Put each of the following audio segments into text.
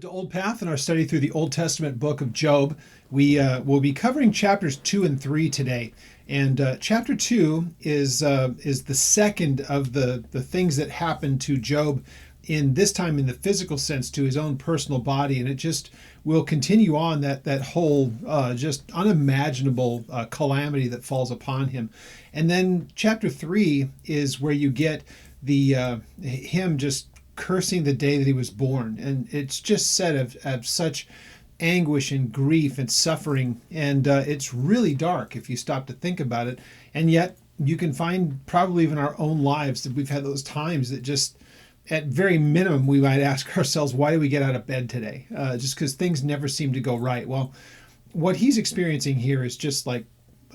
to Old Path in our study through the Old Testament book of Job. We will be covering chapters 2 and 3 today. And chapter 2 is the second of the things that happened to Job in this time in the physical sense to his own personal body. And it just will continue on that whole just unimaginable calamity that falls upon him. And then chapter 3 is where you get the him just cursing the day that he was born. And it's just said of such anguish and grief and suffering. And it's really dark if you stop to think about it. And yet you can find probably even our own lives that we've had those times that just at very minimum, we might ask ourselves, why do we get out of bed today? Just because things never seem to go right. Well, what he's experiencing here is just like,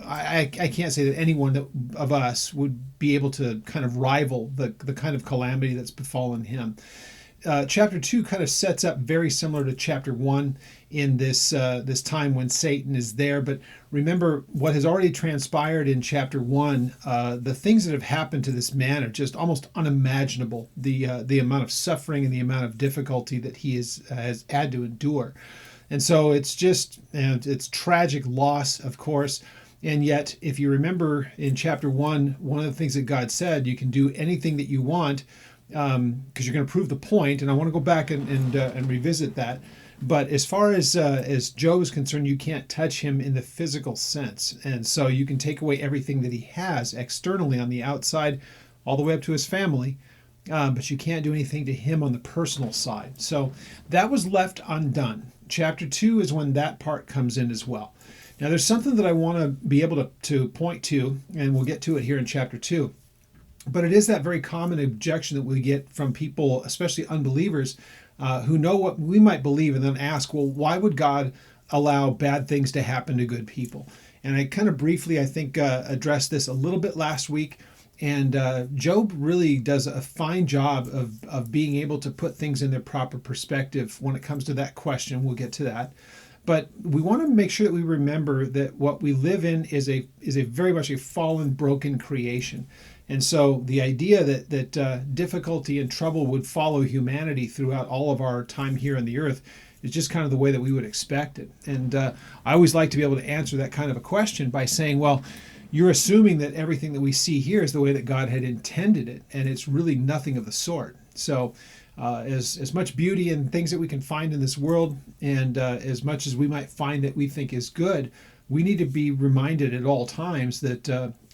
I can't say that anyone of us would be able to kind of rival the kind of calamity that's befallen him. Chapter 2 kind of sets up very similar to chapter 1 in this time when Satan is there. But remember what has already transpired in chapter 1. The things that have happened to this man are just almost unimaginable. The amount of suffering and the amount of difficulty that he has had to endure. And so it's just, it's tragic loss, of course. And yet, if you remember in chapter 1, one of the things that God said, you can do anything that you want because you're going to prove the point. And I want to go back and revisit that. But as far as Job is concerned, you can't touch him in the physical sense. And so you can take away everything that he has externally on the outside, all the way up to his family. But you can't do anything to him on the personal side. So that was left undone. Chapter 2 is when that part comes in as well. Now, there's something that I want to be able to point to, and we'll get to it here in chapter 2. But it is that very common objection that we get from people, especially unbelievers, who know what we might believe and then ask, well, why would God allow bad things to happen to good people? And I kind of briefly, I think, addressed this a little bit last week. And Job really does a fine job of being able to put things in their proper perspective when it comes to that question. We'll get to that. But we want to make sure that we remember that what we live in is a very much a fallen, broken creation. And so the idea that difficulty and trouble would follow humanity throughout all of our time here on the earth is just kind of the way that we would expect it. And I always like to be able to answer that kind of a question by saying, well, you're assuming that everything that we see here is the way that God had intended it, and it's really nothing of the sort. So as much beauty and things that we can find in this world, and as much as we might find that we think is good, we need to be reminded at all times that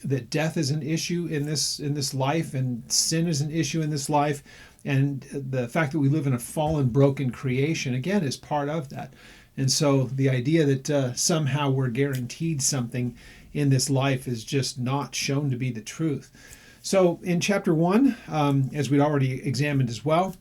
that death is an issue in this life, and sin is an issue in this life, and the fact that we live in a fallen, broken creation again is part of that. And so the idea that somehow we're guaranteed something in this life is just not shown to be the truth. So in chapter 1, as we'd already examined as well,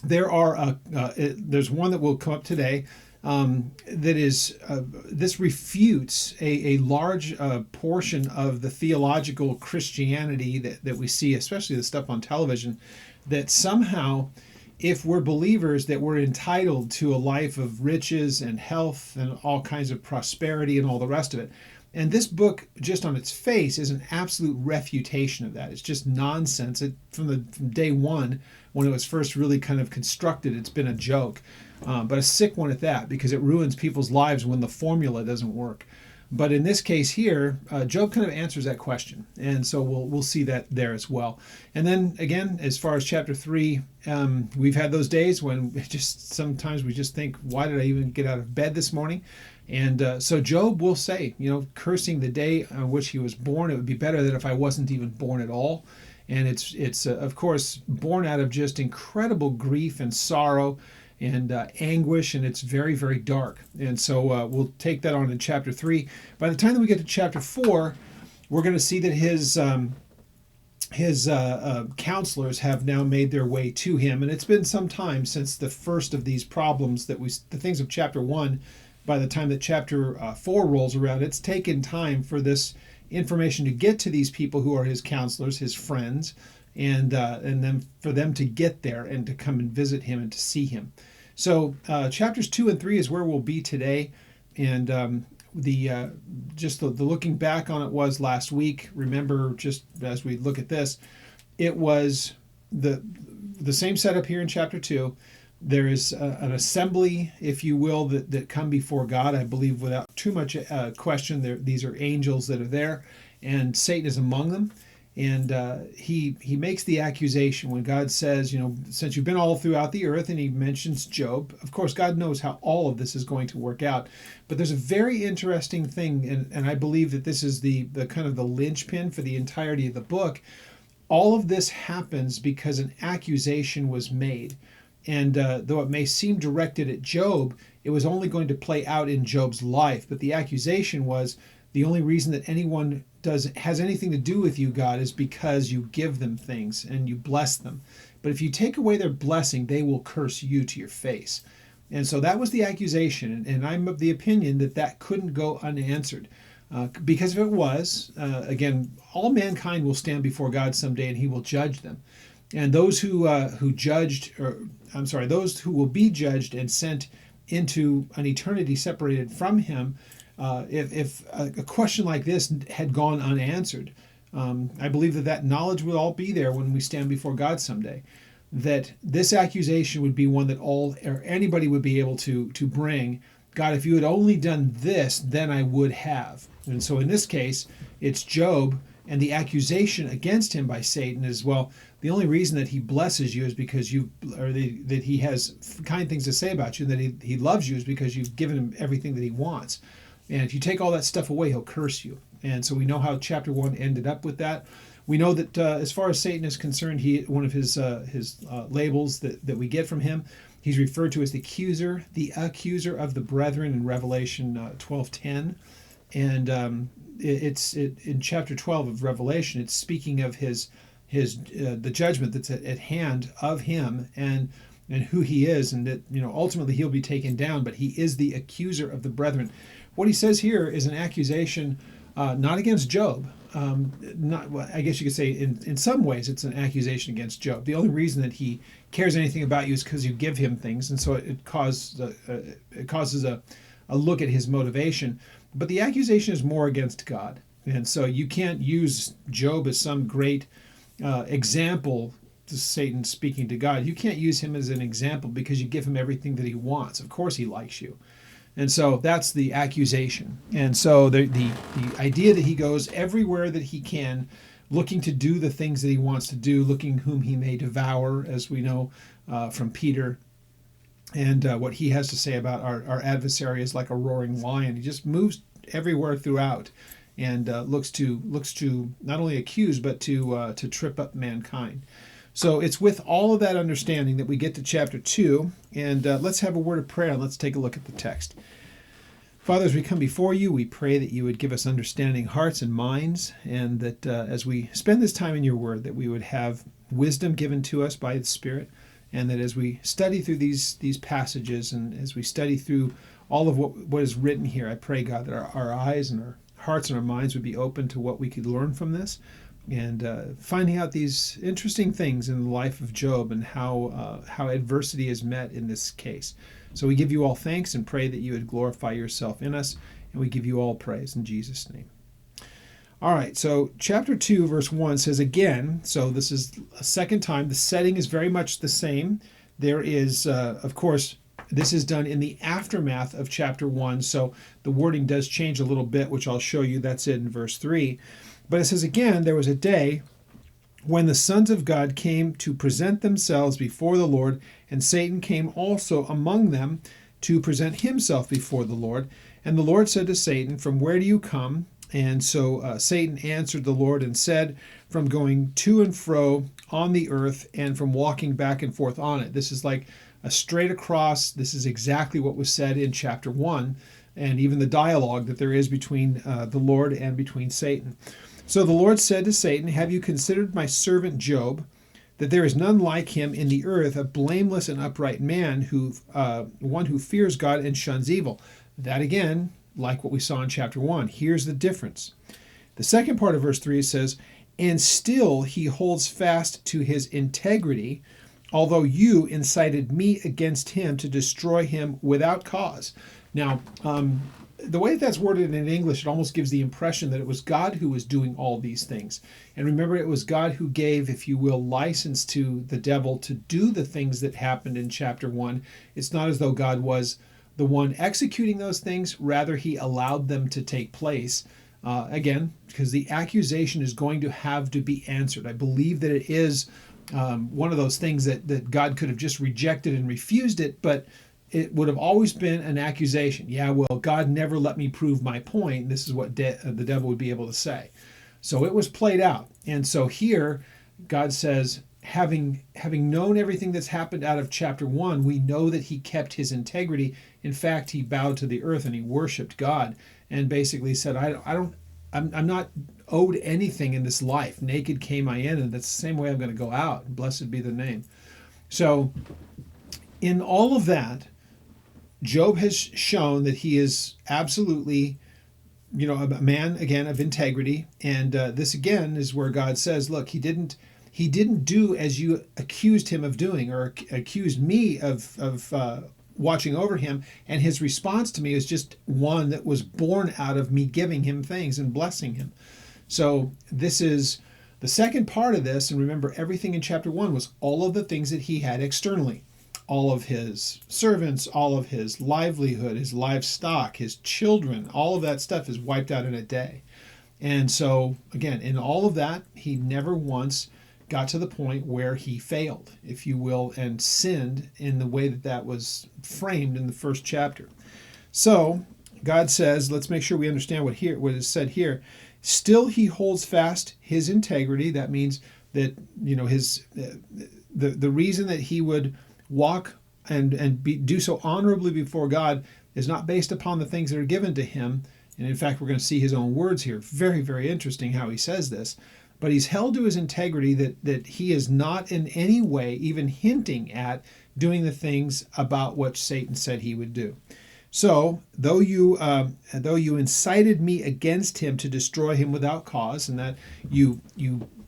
there's one that will come up today that is this refutes a large portion of the theological Christianity that we see, especially the stuff on television, that somehow if we're believers that we're entitled to a life of riches and health and all kinds of prosperity and all the rest of it. And this book, just on its face, is an absolute refutation of that. It's just nonsense. From day one, when it was first really kind of constructed, it's been a joke, but a sick one at that, because it ruins people's lives when the formula doesn't work. But in this case here, Job kind of answers that question, and so we'll see that there as well. And then again, as far as chapter 3, we've had those days when sometimes we just think, why did I even get out of bed this morning? And so Job will say, cursing the day on which he was born, it would be better that if I wasn't even born at all. And it's of course born out of just incredible grief and sorrow and anguish, and it's very, very dark. And so we'll take that on in chapter 3. By the time that we get to chapter 4, we're going to see that his counselors have now made their way to him. And it's been some time since the first of these problems the things of chapter 1. By the time that chapter 4 rolls around, it's taken time for this information to get to these people who are his counselors, his friends, and then for them to get there and to come and visit him and to see him. So chapters 2 and 3 is where we'll be today, and the looking back on it was last week. Remember, just as we look at this, it was the same setup here in chapter 2. There is an assembly, if you will, that come before God. I believe without too much question, these are angels that are there, and Satan is among them. And he makes the accusation when God says, since you've been all throughout the earth, and he mentions Job. Of course, God knows how all of this is going to work out. But there's a very interesting thing, and I believe that this is the kind of the linchpin for the entirety of the book. All of this happens because an accusation was made. And though it may seem directed at Job, it was only going to play out in Job's life. But the accusation was, the only reason that anyone has anything to do with you, God, is because you give them things and you bless them. But if you take away their blessing, they will curse you to your face. And so that was the accusation. And I'm of the opinion that couldn't go unanswered. Because if it was, again, all mankind will stand before God someday and he will judge them. And those those who will be judged and sent into an eternity separated from him, if a question like this had gone unanswered, I believe that knowledge will all be there when we stand before God someday. That this accusation would be one that anybody would be able to bring. God, if you had only done this, then I would have. And so in this case, it's Job, and the accusation against him by Satan is, well, the only reason that he blesses you is because that he has kind things to say about you, and that he loves you is because you've given him everything that he wants. And if you take all that stuff away, he'll curse you. And so we know how chapter 1 ended up with that. We know that as far as Satan is concerned, one of his labels that we get from him, he's referred to as the accuser of the brethren in Revelation 12:10. And it's in chapter 12 of Revelation, it's speaking of the judgment that's at hand of him and who he is, and that ultimately he'll be taken down, but he is the accuser of the brethren. What he says here is an accusation not against Job. I guess you could say in some ways it's an accusation against Job. The only reason that he cares anything about you is because you give him things, and so it causes a look at his motivation. But the accusation is more against God. And so you can't use Job as some great example to Satan speaking to God. You can't use him as an example because you give him everything that he wants. Of course he likes you. And so that's the accusation. And so the idea that he goes everywhere that he can, looking to do the things that he wants to do, looking whom he may devour, as we know from Peter. And what he has to say about our adversary is like a roaring lion. He just moves everywhere throughout, and looks to not only accuse but to trip up mankind. So it's with all of that understanding that we get to chapter 2, and let's have a word of prayer and let's take a look at the text. Father, as we come before you, we pray that you would give us understanding hearts and minds, and that as we spend this time in your word, that we would have wisdom given to us by the Spirit. And that as we study through these passages, and as we study through all of what is written here, I pray, God, that our eyes and our hearts and our minds would be open to what we could learn from this, and finding out these interesting things in the life of Job and how adversity is met in this case. So we give you all thanks and pray that you would glorify yourself in us, and we give you all praise in Jesus' name. All right, so chapter 2, verse 1 says again, so this is a second time. The setting is very much the same. There is, of course, this is done in the aftermath of chapter 1, so the wording does change a little bit, which I'll show you. That's it in verse 3. But it says again, there was a day when the sons of God came to present themselves before the Lord, and Satan came also among them to present himself before the Lord. And the Lord said to Satan, "From where do you come?" And so Satan answered the Lord and said, "From going to and fro on the earth and from walking back and forth on it." This is like a straight across. This is exactly what was said in chapter 1, and even the dialogue that there is between the Lord and between Satan. So the Lord said to Satan, "Have you considered my servant Job, that there is none like him in the earth, a blameless and upright man, one who fears God and shuns evil?" That again, like what we saw in chapter 1. Here's the difference. The second part of verse 3 says, "And still he holds fast to his integrity, although you incited me against him to destroy him without cause." Now, the way that's worded in English, it almost gives the impression that it was God who was doing all these things. And remember, it was God who gave, if you will, license to the devil to do the things that happened in chapter 1. It's not as though God was the one executing those things. Rather, he allowed them to take place. Again, because the accusation is going to have to be answered. I believe that it is one of those things that God could have just rejected and refused it, but it would have always been an accusation. Yeah, well, God never let me prove my point. This is what the devil would be able to say. So it was played out. And so here, God says, having known everything that's happened out of chapter 1, we know that he kept his integrity. In fact, he bowed to the earth and he worshiped God and basically said, I'm not owed anything in this life. Naked came I in, and that's the same way I'm going to go out. Blessed be the name. So in all of that, Job has shown that he is absolutely, a man, again, of integrity. And this, again, is where God says, look, he didn't do as you accused him of doing, or accused me of watching over him. And his response to me is just one that was born out of me giving him things and blessing him. So this is the second part of this. And remember, everything in chapter 1 was all of the things that he had externally. All of his servants, all of his livelihood, his livestock, his children, all of that stuff is wiped out in a day. And so, again, in all of that, he never once got to the point where he failed, if you will, and sinned in the way that was framed in the first chapter. So God says, let's make sure we understand what is said here. Still, he holds fast his integrity. That means that the reason that he would walk and do so honorably before God is not based upon the things that are given to him. And in fact, we're going to see his own words here. Very, very interesting how he says this. But he's held to his integrity that he is not in any way even hinting at doing the things about what Satan said he would do. So, though you incited me against him to destroy him without cause, and that you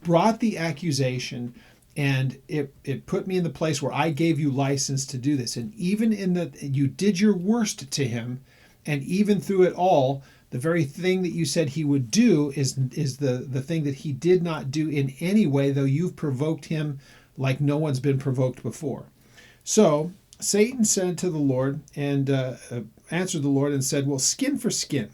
brought the accusation, and it put me in the place where I gave you license to do this. And even in that you did your worst to him, and even through it all, the very thing that you said he would do is the thing that he did not do in any way, though you've provoked him like no one's been provoked before. So Satan said to the Lord, and answered the Lord and said, well, skin for skin.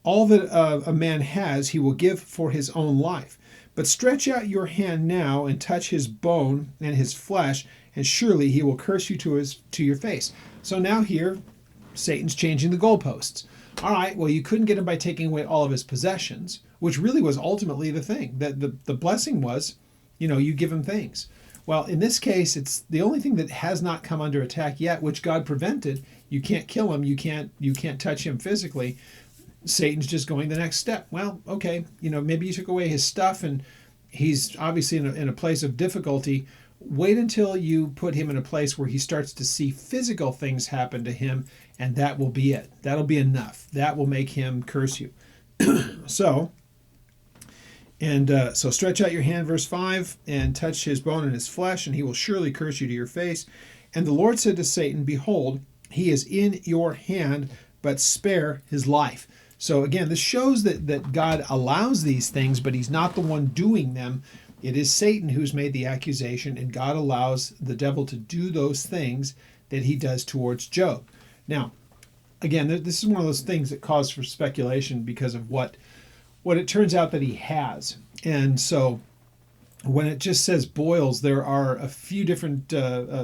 All that a man has, he will give for his own life. But stretch out your hand now and touch his bone and his flesh, and surely he will curse you to your face. So now here, Satan's changing the goalposts. All right, well, you couldn't get him by taking away all of his possessions, which really was ultimately the thing. That the blessing was, you give him things. Well, in this case, it's the only thing that has not come under attack yet, which God prevented. You can't kill him. You can't touch him physically. Satan's just going the next step. Well, okay, maybe you took away his stuff and he's obviously in a place of difficulty. Wait until you put him in a place where he starts to see physical things happen to him, and that will be it. That'll be enough. That will make him curse you. So stretch out your hand, verse 5, and touch his bone and his flesh, and he will surely curse you to your face. And the Lord said to Satan, behold, he is in your hand, but spare his life. So again, this shows that God allows these things, but he's not the one doing them. It is Satan who's made the accusation, and God allows the devil to do those things that he does towards Job. Now, again, this is one of those things that cause for speculation because of what it turns out that he has. And so when it just says boils, there are a few different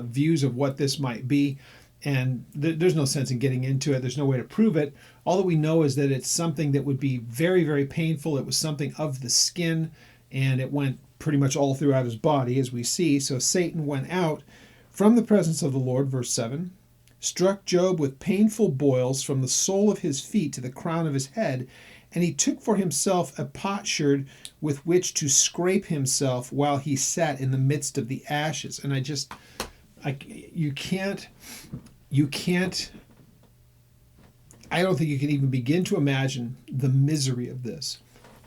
views of what this might be. And there's no sense in getting into it. There's no way to prove it. All that we know is that it's something that would be very, very painful. It was something of the skin, and it went pretty much all throughout his body, as we see. So Satan went out from the presence of the Lord, verse 7, struck Job with painful boils from the sole of his feet to the crown of his head, and he took for himself a potsherd with which to scrape himself while he sat in the midst of the ashes. And you can't, I don't think you can even begin to imagine the misery of this.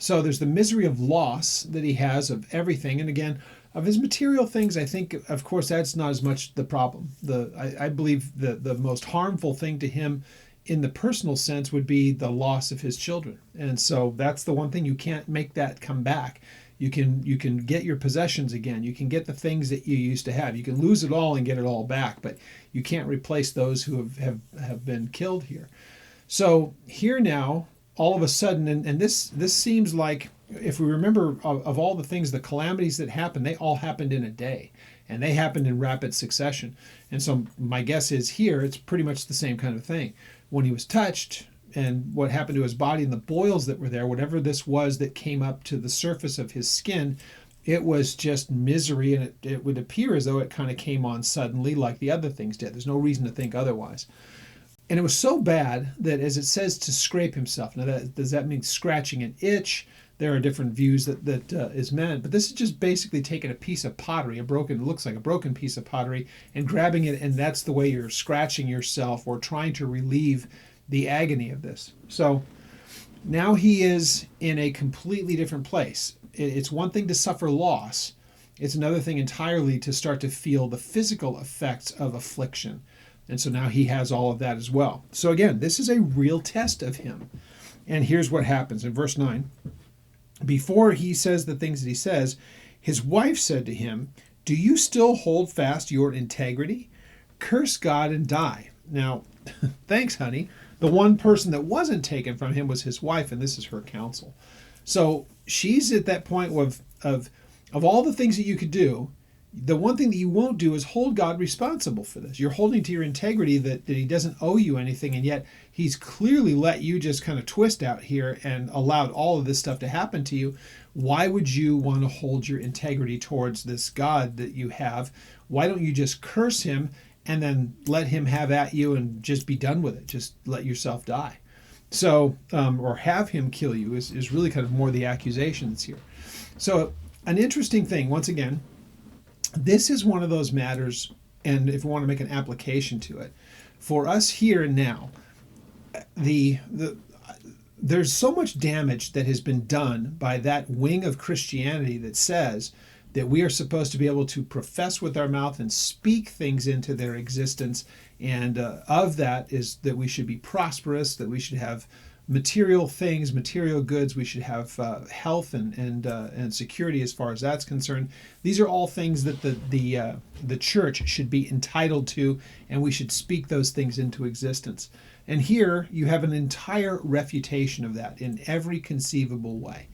So there's the misery of loss that he has of everything. And again, of his material things, I think, of course, that's not as much the problem. I believe the most harmful thing to him in the personal sense would be the loss of his children. And so that's the one thing, you can't make that come back. You can get your possessions again. You can get the things that you used to have. You can lose it all and get it all back, but you can't replace those who have been killed here. So here now, all of a sudden, and this seems like, if we remember of all the things, the calamities that happened, they all happened in a day, and they happened in rapid succession. And so my guess is here, it's pretty much the same kind of thing. When he was touched, and what happened to his body and the boils that were there, whatever this was that came up to the surface of his skin, it was just misery, and it would appear as though it kind of came on suddenly like the other things did. There's no reason to think otherwise. And it was so bad that, as it says, to scrape himself. Now, does that mean scratching an itch? There are different views that is meant, but this is just basically taking a piece of pottery, it looks like a broken piece of pottery, and grabbing it, and that's the way you're scratching yourself or trying to relieve the agony of this. So now he is in a completely different place. It's one thing to suffer loss. It's another thing entirely to start to feel the physical effects of affliction. And so now he has all of that as well. So again, this is a real test of him. And here's what happens in verse 9. Before he says the things that he says, his wife said to him, "Do you still hold fast your integrity? Curse God and die." Now, thanks, honey. The one person that wasn't taken from him was his wife, and this is her counsel. So she's at that point of all the things that you could do, the one thing that you won't do is hold God responsible for this. You're holding to your integrity that he doesn't owe you anything, and yet he's clearly let you just kind of twist out here and allowed all of this stuff to happen to you. Why would you want to hold your integrity towards this God that you have? Why don't you just curse him and then let him have at you and just be done with it? Just let yourself die. So, or have him kill you is really kind of more the accusation that's here. So an interesting thing, once again, this is one of those matters, and if we want to make an application to it, for us here and now, there's so much damage that has been done by that wing of Christianity that says that we are supposed to be able to profess with our mouth and speak things into their existence, and of that is that we should be prosperous, that we should have material things, material goods, we should have health and security as far as that's concerned. These are all things that the church should be entitled to, and we should speak those things into existence. And here you have an entire refutation of that in every conceivable way.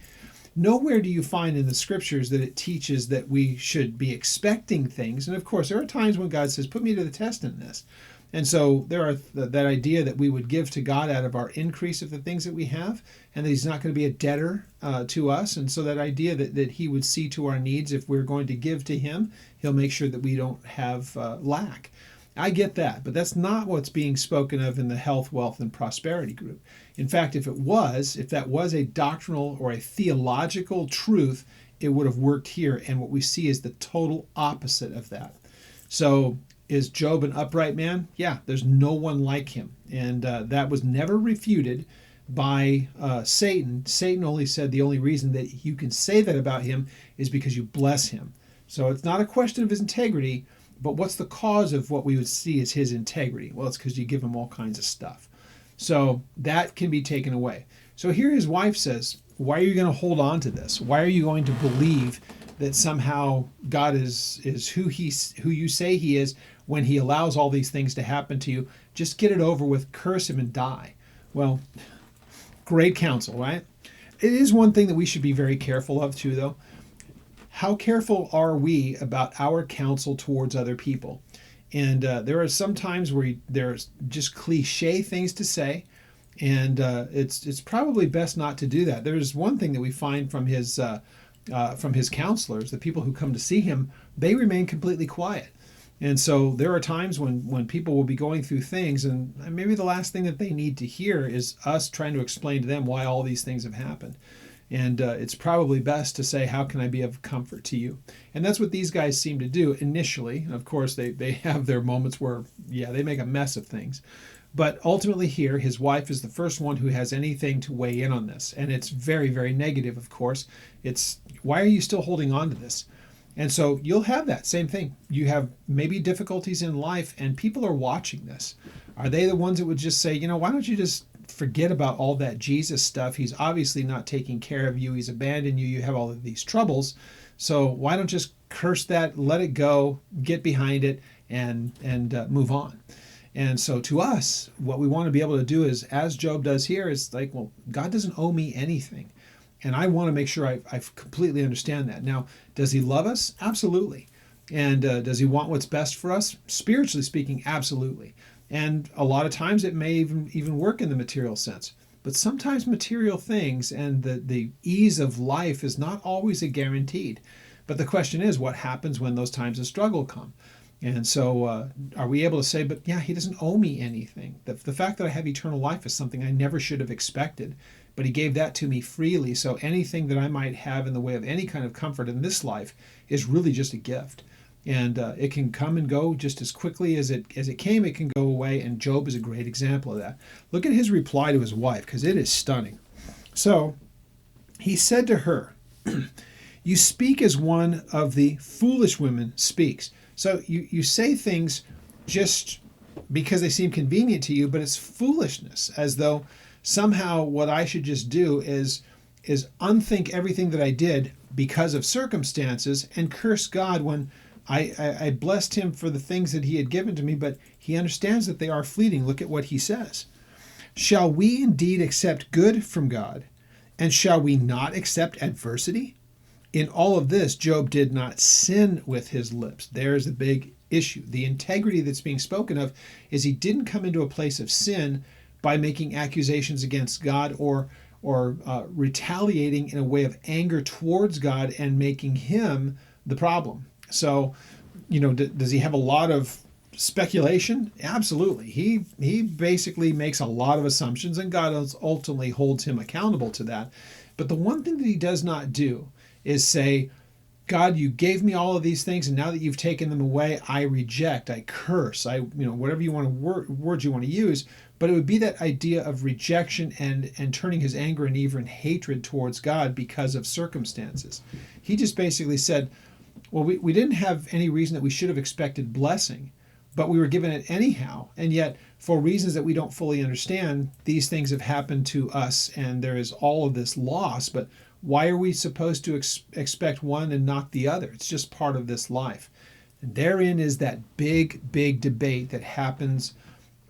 Nowhere do you find in the scriptures that it teaches that we should be expecting things. And of course, there are times when God says, put me to the test in this. And so there are that idea that we would give to God out of our increase of the things that we have, and that he's not going to be a debtor to us. And so that idea that he would see to our needs, if we're going to give to him, he'll make sure that we don't have lack. I get that, but that's not what's being spoken of in the health, wealth, and prosperity group. In fact, if that was a doctrinal or a theological truth, it would have worked here. And what we see is the total opposite of that. So is Job an upright man? Yeah, there's no one like him. And that was never refuted by Satan. Satan only said the only reason that you can say that about him is because you bless him. So it's not a question of his integrity, but what's the cause of what we would see as his integrity? Well, it's because you give him all kinds of stuff. So that can be taken away. So here his wife says, why are you going to hold on to this? Why are you going to believe that somehow God is who you say he is when he allows all these things to happen to you? Just get it over with, curse him and die. Well, great counsel, right? It is one thing that we should be very careful of too, though. How careful are we about our counsel towards other people? And there are some times where there's just cliche things to say, and it's probably best not to do that. There's one thing that we find from his counselors, the people who come to see him, they remain completely quiet. And so there are times when people will be going through things, and maybe the last thing that they need to hear is us trying to explain to them why all these things have happened. And it's probably best to say, how can I be of comfort to you? And that's what these guys seem to do initially. Of course, they have their moments where, they make a mess of things. But ultimately here, his wife is the first one who has anything to weigh in on this. And it's very, very negative, of course. It's, why are you still holding on to this? And so you'll have that same thing. You have maybe difficulties in life and people are watching this. Are they the ones that would just say, why don't you just forget about all that Jesus stuff? He's obviously not taking care of you. He's abandoned you. You have all of these troubles. So why don't just curse that, let it go, get behind it, and move on. And so to us, what we want to be able to do is, as Job does here, is like, well, God doesn't owe me anything. And I want to make sure I completely understand that. Now, does he love us? Absolutely. And does he want what's best for us? Spiritually speaking, absolutely. And a lot of times it may even work in the material sense. But sometimes material things and the ease of life is not always a guaranteed. But the question is, what happens when those times of struggle come? And so are we able to say, but yeah, he doesn't owe me anything. The fact that I have eternal life is something I never should have expected, but he gave that to me freely. So anything that I might have in the way of any kind of comfort in this life is really just a gift. And it can come and go just as quickly as it came. It can go away. And Job is a great example of that. Look at his reply to his wife, because it is stunning. So he said to her, "You speak as one of the foolish women speaks." So you say things just because they seem convenient to you, but it's foolishness, as though somehow what I should just do is unthink everything that I did because of circumstances and curse God when I blessed him for the things that he had given to me, but he understands that they are fleeting. Look at what he says. "Shall we indeed accept good from God, and shall we not accept adversity?" In all of this, Job did not sin with his lips. There's a big issue. The integrity that's being spoken of is he didn't come into a place of sin by making accusations against God or retaliating in a way of anger towards God and making him the problem. So, does he have a lot of speculation? Absolutely. He basically makes a lot of assumptions, and God ultimately holds him accountable to that. But the one thing that he does not do is say, God, you gave me all of these things, and now that you've taken them away, I reject, I curse, whatever you want to words you want to use. But it would be that idea of rejection and turning his anger and even hatred towards God because of circumstances. He just basically said, well, we didn't have any reason that we should have expected blessing, but we were given it anyhow. And yet, for reasons that we don't fully understand, these things have happened to us, and there is all of this loss. But why are we supposed to expect one and not the other? It's just part of this life. And therein is that big, big debate that happens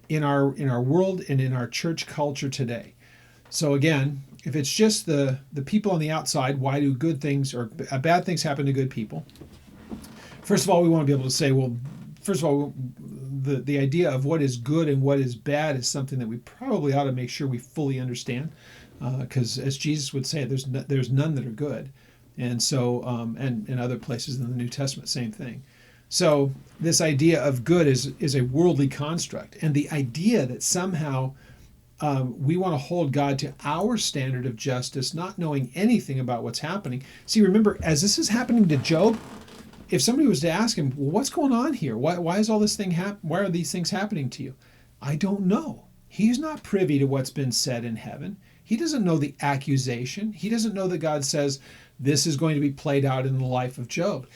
in our world and in our church culture today. So again, if it's just the people on the outside, why do good things or bad things happen to good people? First of all, we want to be able to say, well, first of all, the idea of what is good and what is bad is something that we probably ought to make sure we fully understand. Because as Jesus would say, there's none that are good. And so, and in other places in the New Testament, same thing. So this idea of good is a worldly construct. And the idea that somehow we want to hold God to our standard of justice, not knowing anything about what's happening. See, remember, as this is happening to Job, if somebody was to ask him, well, what's going on here? Why is all this thing why are these things happening to you? I don't know. He's not privy to what's been said in heaven. He doesn't know the accusation. He doesn't know that God says this is going to be played out in the life of Job.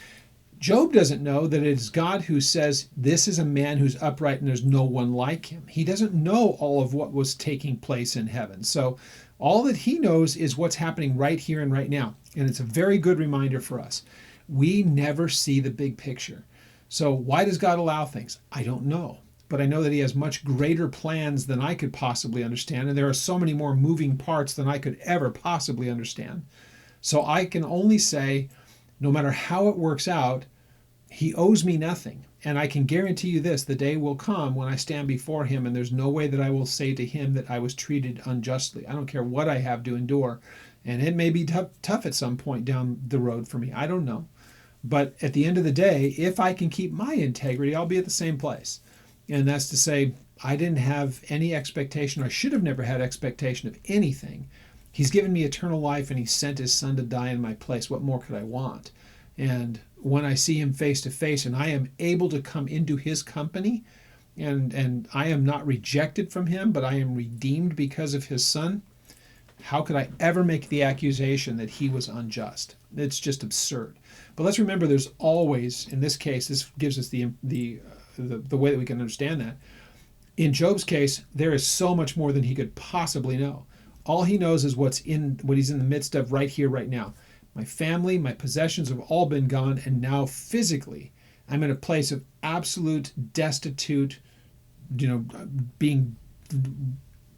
Job doesn't know that it is God who says this is a man who's upright and there's no one like him. He doesn't know all of what was taking place in heaven. So all that he knows is what's happening right here and right now. And it's a very good reminder for us. We never see the big picture. So why does God allow things? I don't know. But I know that he has much greater plans than I could possibly understand. And there are so many more moving parts than I could ever possibly understand. So I can only say, no matter how it works out, he owes me nothing. And I can guarantee you this, the day will come when I stand before him and there's no way that I will say to him that I was treated unjustly. I don't care what I have to endure. And it may be tough at some point down the road for me. I don't know. But at the end of the day, if I can keep my integrity, I'll be at the same place. And that's to say, I didn't have any expectation, or I should have never had expectation of anything. He's given me eternal life and he sent his son to die in my place. What more could I want? And when I see him face to face and I am able to come into his company and I am not rejected from him, but I am redeemed because of his son, How could I ever make the accusation that he was unjust? It's just absurd. But let's remember, there's always, in this case, this gives us the way that we can understand that. In Job's case, there is so much more than he could possibly know. All he knows is what he's in the midst of right here, right now. My family, my possessions have all been gone, and now physically, I'm in a place of absolute destitute, being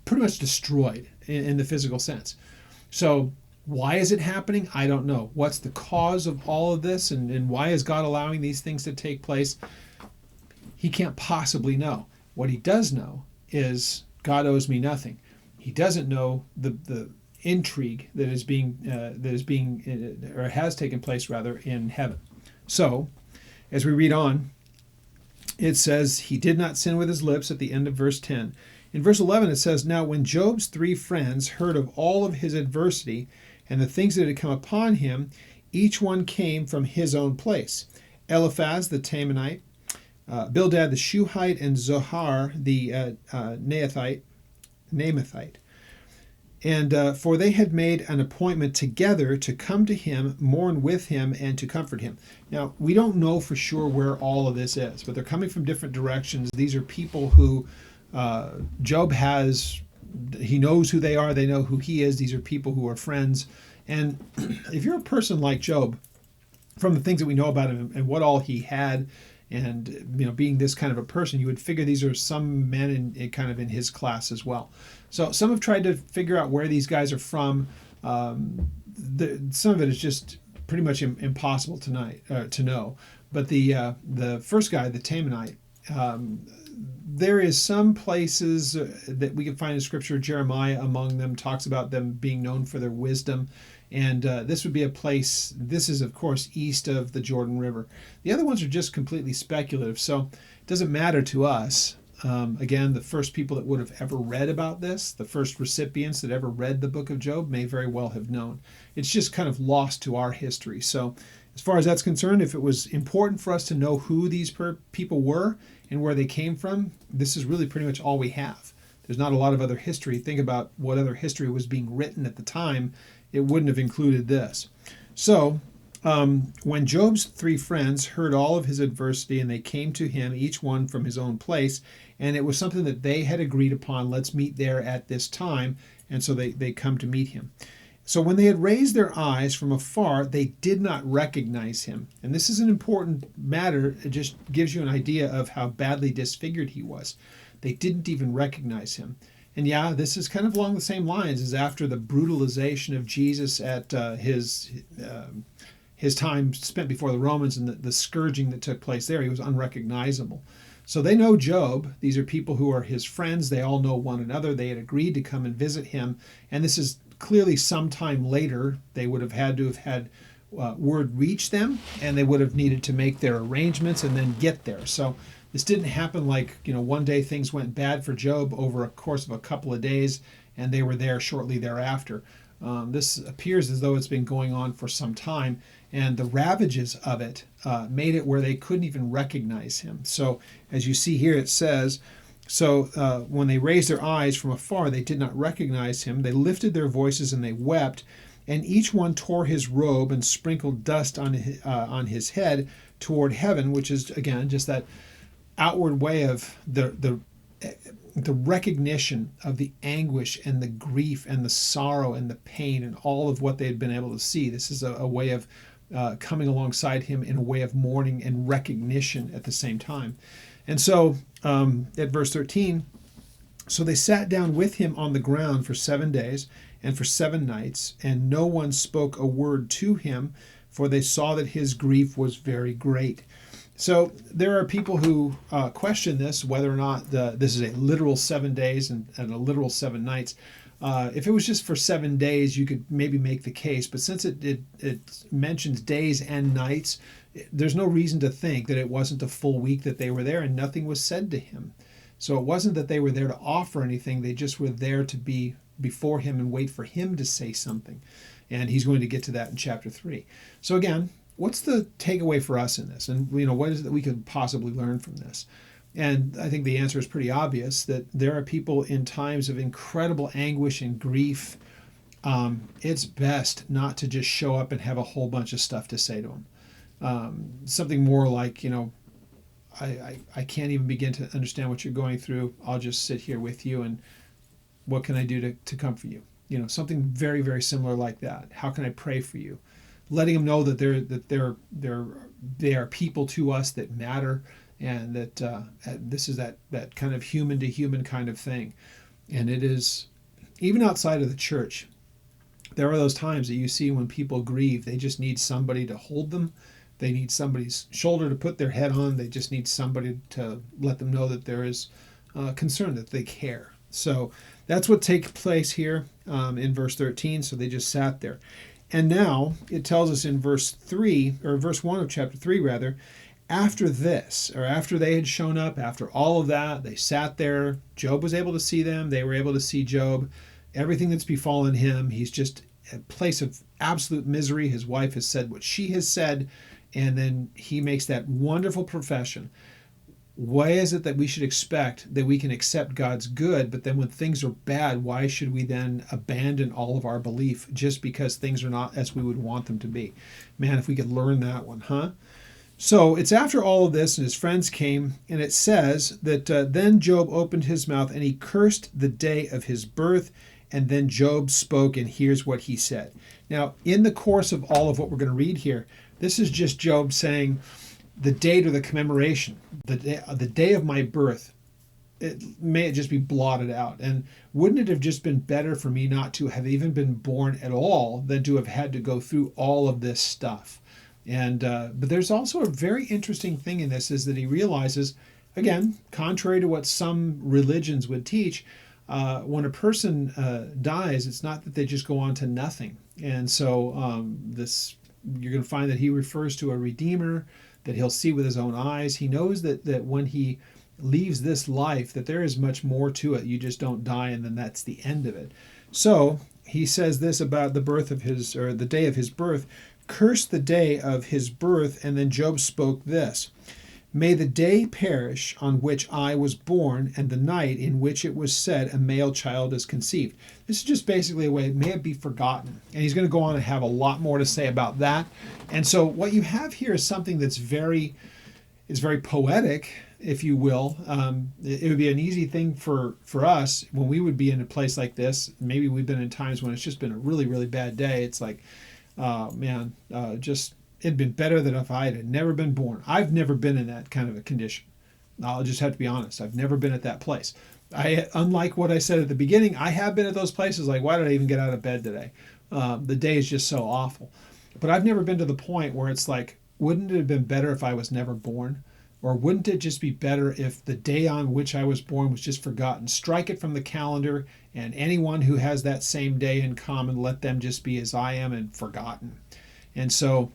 pretty much destroyed in the physical sense. So why is it happening? I don't know. What's the cause of all of this, and why is God allowing these things to take place? He can't possibly know. What he does know is God owes me nothing. He doesn't know the intrigue that is being or has taken place rather in heaven. So, as we read on, it says he did not sin with his lips at the end of verse 10. In verse 11 it says, "Now when Job's 3 friends heard of all of his adversity and the things that had come upon him, each one came from his own place. Eliphaz the Temanite, Bildad the Shuhite, and Zohar the Naamathite. And for they had made an appointment together to come to him, mourn with him, and to comfort him." Now, we don't know for sure where all of this is, but they're coming from different directions. These are people who Job he knows who they are, they know who he is. These are people who are friends. And if you're a person like Job, from the things that we know about him and what all he had, and being this kind of a person, you would figure these are some men kind of in his class as well. So some have tried to figure out where these guys are from. Some of it is just pretty much impossible to know. But the first guy, the Temanite, there is some places that we can find in Scripture. Jeremiah among them talks about them being known for their wisdom. And this would be a place, this is, of course, east of the Jordan River. The other ones are just completely speculative, so it doesn't matter to us. Again, the first people that would have ever read about this, the first recipients that ever read the book of Job, may very well have known. It's just kind of lost to our history. So as far as that's concerned, if it was important for us to know who these people were and where they came from, this is really pretty much all we have. There's not a lot of other history. Think about what other history was being written at the time. It wouldn't have included this. So, when Job's 3 friends heard all of his adversity, and they came to him, each one from his own place, and it was something that they had agreed upon, let's meet there at this time, and so they come to meet him. So when they had raised their eyes from afar, they did not recognize him. And this is an important matter. It just gives you an idea of how badly disfigured he was. They didn't even recognize him. And yeah, this is kind of along the same lines as after the brutalization of Jesus at his time spent before the Romans, and the scourging that took place there. He was unrecognizable. So they know Job. These are people who are his friends. They all know one another. They had agreed to come and visit him. And this is clearly sometime later. They would have had to have had word reach them, and they would have needed to make their arrangements and then get there. So this didn't happen like, one day things went bad for Job over a course of a couple of days, and they were there shortly thereafter. This appears as though it's been going on for some time, and the ravages of it made it where they couldn't even recognize him. So as you see here, it says, when they raised their eyes from afar, they did not recognize him. They lifted their voices and they wept, and each one tore his robe and sprinkled dust on his head toward heaven, which is, again, just that outward way of the recognition of the anguish and the grief and the sorrow and the pain and all of what they had been able to see. This is a way of coming alongside him in a way of mourning and recognition at the same time. And so at verse 13, so they sat down with him on the ground for 7 days and for 7 nights, and no one spoke a word to him, for they saw that his grief was very great. So there are people who question this, whether or not this is a literal 7 days and a literal 7 nights. If it was just for 7 days, you could maybe make the case. But since it mentions days and nights, there's no reason to think that it wasn't a full week that they were there and nothing was said to him. So it wasn't that they were there to offer anything. They just were there to be before him and wait for him to say something. And he's going to get to that in chapter 3. So again, what's the takeaway for us in this? And what is it that we could possibly learn from this? And I think the answer is pretty obvious, that there are people in times of incredible anguish and grief it's best not to just show up and have a whole bunch of stuff to say to them. Something more like, I can't even begin to understand what you're going through. I'll just sit here with you, and what can I do to comfort you? Something very, very similar like that. How can I pray for you? Letting them know that they are people to us that matter, and that this is that kind of human to human kind of thing. And it is, even outside of the church, there are those times that you see when people grieve. They just need somebody to hold them. They need somebody's shoulder to put their head on. They just need somebody to let them know that there is concern, that they care. So that's what takes place here in verse 13. So they just sat there. And now it tells us in verse 3, or verse 1 of chapter 3 rather, after this, or after they had shown up, after all of that, they sat there. Job was able to see them. They were able to see Job. Everything that's befallen him, he's just a place of absolute misery. His wife has said what she has said, and then he makes that wonderful profession. Why is it that we should expect that we can accept God's good, but then when things are bad, why should we then abandon all of our belief just because things are not as we would want them to be? Man, if we could learn that one, huh? So it's after all of this, and his friends came, and it says that then Job opened his mouth, and he cursed the day of his birth, and then Job spoke, and here's what he said. Now, in the course of all of what we're going to read here, this is just Job saying, the date or the commemoration, the day of my birth, may it just be blotted out. And wouldn't it have just been better for me not to have even been born at all than to have had to go through all of this stuff? And but there's also a very interesting thing in this, is that he realizes, again, contrary to what some religions would teach, when a person dies, it's not that they just go on to nothing. And so you're going to find that he refers to a redeemer that he'll see with his own eyes. He knows that when he leaves this life, that there is much more to it. You just don't die, and then that's the end of it. So he says this about the birth of his, or the day of his birth, curse the day of his birth, and then Job spoke this: may the day perish on which I was born, and the night in which it was said a male child is conceived. This is just basically a way, may it be forgotten. And he's going to go on and have a lot more to say about that. And so what you have here is something that's very poetic, if you will. It would be an easy thing for us when we would be in a place like this. Maybe we've been in times when it's just been a really, really bad day. It's like, it'd been better than if I had never been born. I've never been in that kind of a condition. I'll just have to be honest. I've never been at that place. Unlike what I said at the beginning, I have been at those places like, why did I even get out of bed today? The day is just so awful. But I've never been to the point where it's like, wouldn't it have been better if I was never born? Or wouldn't it just be better if the day on which I was born was just forgotten? Strike it from the calendar, and anyone who has that same day in common, let them just be as I am and forgotten. And so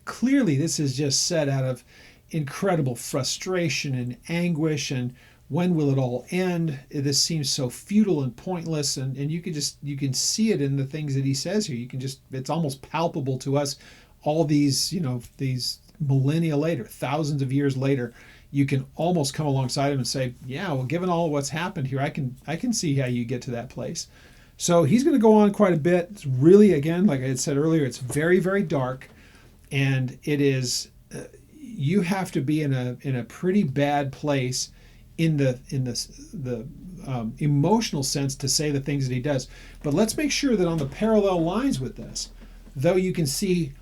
clearly this is just said out of incredible frustration and anguish, and when will it all end? This seems so futile and pointless, and you can see it in the things that he says here. It's almost palpable to us all these millennia later, thousands of years later. You can almost come alongside him and say, yeah, well, given all what's happened here, I can see how you get to that place. So he's going to go on quite a bit. It's really, again, like I had said earlier, it's very, very dark, and it is you have to be in a pretty bad place in the emotional sense to say the things that he does. But let's make sure that on the parallel lines with this, though you can see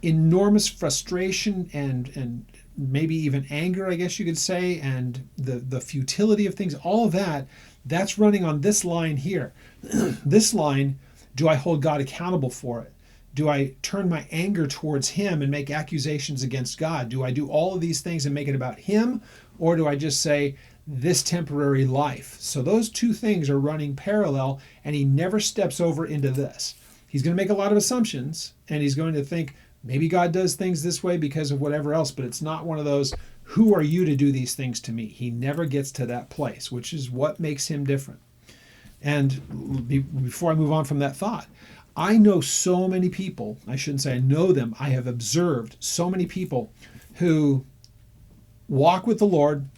enormous frustration and maybe even anger, I guess you could say, and the futility of things, all of that's running on this line here. This line, do I hold God accountable for it? Do I turn my anger towards him and make accusations against God? Do I do all of these things and make it about him? Or do I just say, this temporary life? So those two things are running parallel, and he never steps over into this. He's going to make a lot of assumptions, and he's going to think, maybe God does things this way because of whatever else, but it's not one of those, who are you to do these things to me? He never gets to that place, which is what makes him different. And before I move on from that thought, I know so many people, I shouldn't say I know them, I have observed so many people who walk with the Lord,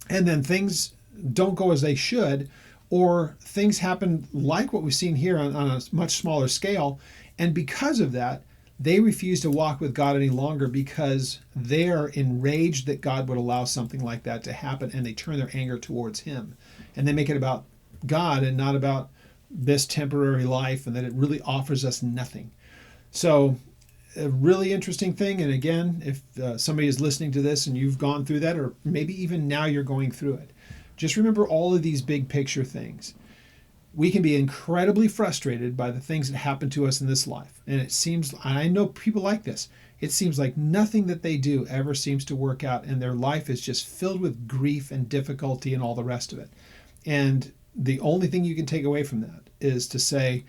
and then things don't go as they should, or things happen like what we've seen here on a much smaller scale. And because of that, they refuse to walk with God any longer because they are enraged that God would allow something like that to happen, and they turn their anger towards him. And they make it about God and not about this temporary life, and that it really offers us nothing. So a really interesting thing. And again, if somebody is listening to this and you've gone through that, or maybe even now you're going through it, just remember all of these big picture things. We can be incredibly frustrated by the things that happen to us in this life. And it seems, I know people like this, it seems like nothing that they do ever seems to work out, and their life is just filled with grief and difficulty and all the rest of it. And the only thing you can take away from that is to say,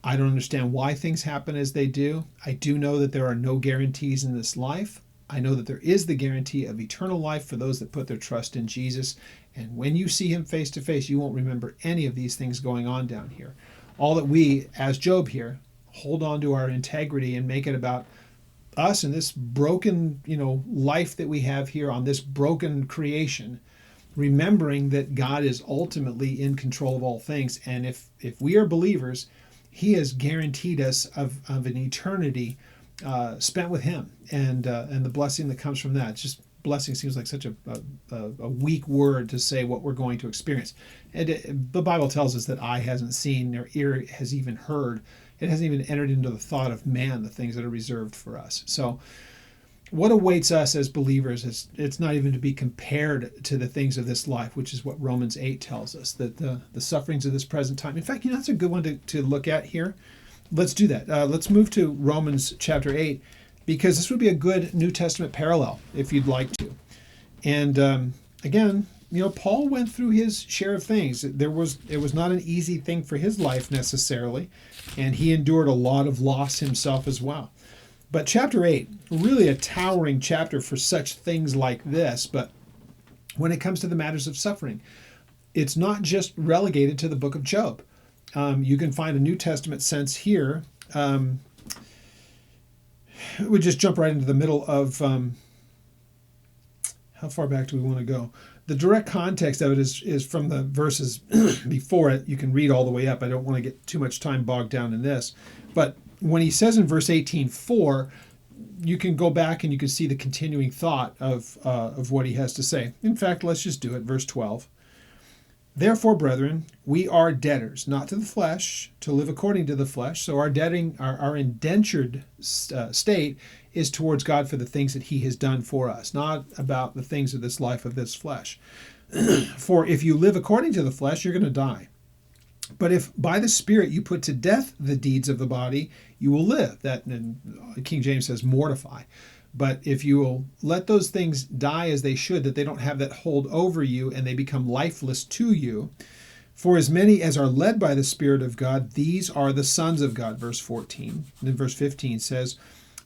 I don't understand why things happen as they do. I do know that there are no guarantees in this life. I know that there is the guarantee of eternal life for those that put their trust in Jesus. And when you see him face to face, you won't remember any of these things going on down here. All that we, as Job here, hold on to our integrity and make it about us and this broken, life that we have here on this broken creation, remembering that God is ultimately in control of all things. And if we are believers, he has guaranteed us of an eternity spent with him, and the blessing that comes from that. It's just, blessing seems like such a weak word to say what we're going to experience. And the Bible tells us that eye hasn't seen, nor ear has even heard. It hasn't even entered into the thought of man the things that are reserved for us. So what awaits us as believers is, it's not even to be compared to the things of this life, which is what Romans 8 tells us, that the sufferings of this present time. In fact, that's a good one to look at here. Let's do that. Let's move to Romans chapter 8, because this would be a good New Testament parallel if you'd like to. And again, Paul went through his share of things. It was not an easy thing for his life necessarily, and he endured a lot of loss himself as well. But chapter 8, really a towering chapter for such things like this. But when it comes to the matters of suffering, it's not just relegated to the book of Job. You can find a New Testament sense here. We just jump right into the middle of, how far back do we want to go? The direct context of it is from the verses before it. You can read all the way up. I don't want to get too much time bogged down in this. But when he says in verse 18:4, you can go back and you can see the continuing thought of what he has to say. In fact, let's just do it. Verse 12. Therefore, brethren, we are debtors, not to the flesh, to live according to the flesh. So our indentured state is towards God for the things that he has done for us, not about the things of this life of this flesh. For if you live according to the flesh, you're going to die. But if by the Spirit you put to death the deeds of the body, you will live. That in King James says mortify. But if you will let those things die as they should, that they don't have that hold over you and they become lifeless to you. For as many as are led by the Spirit of God, these are the sons of God. Verse 14. And then verse 15 says,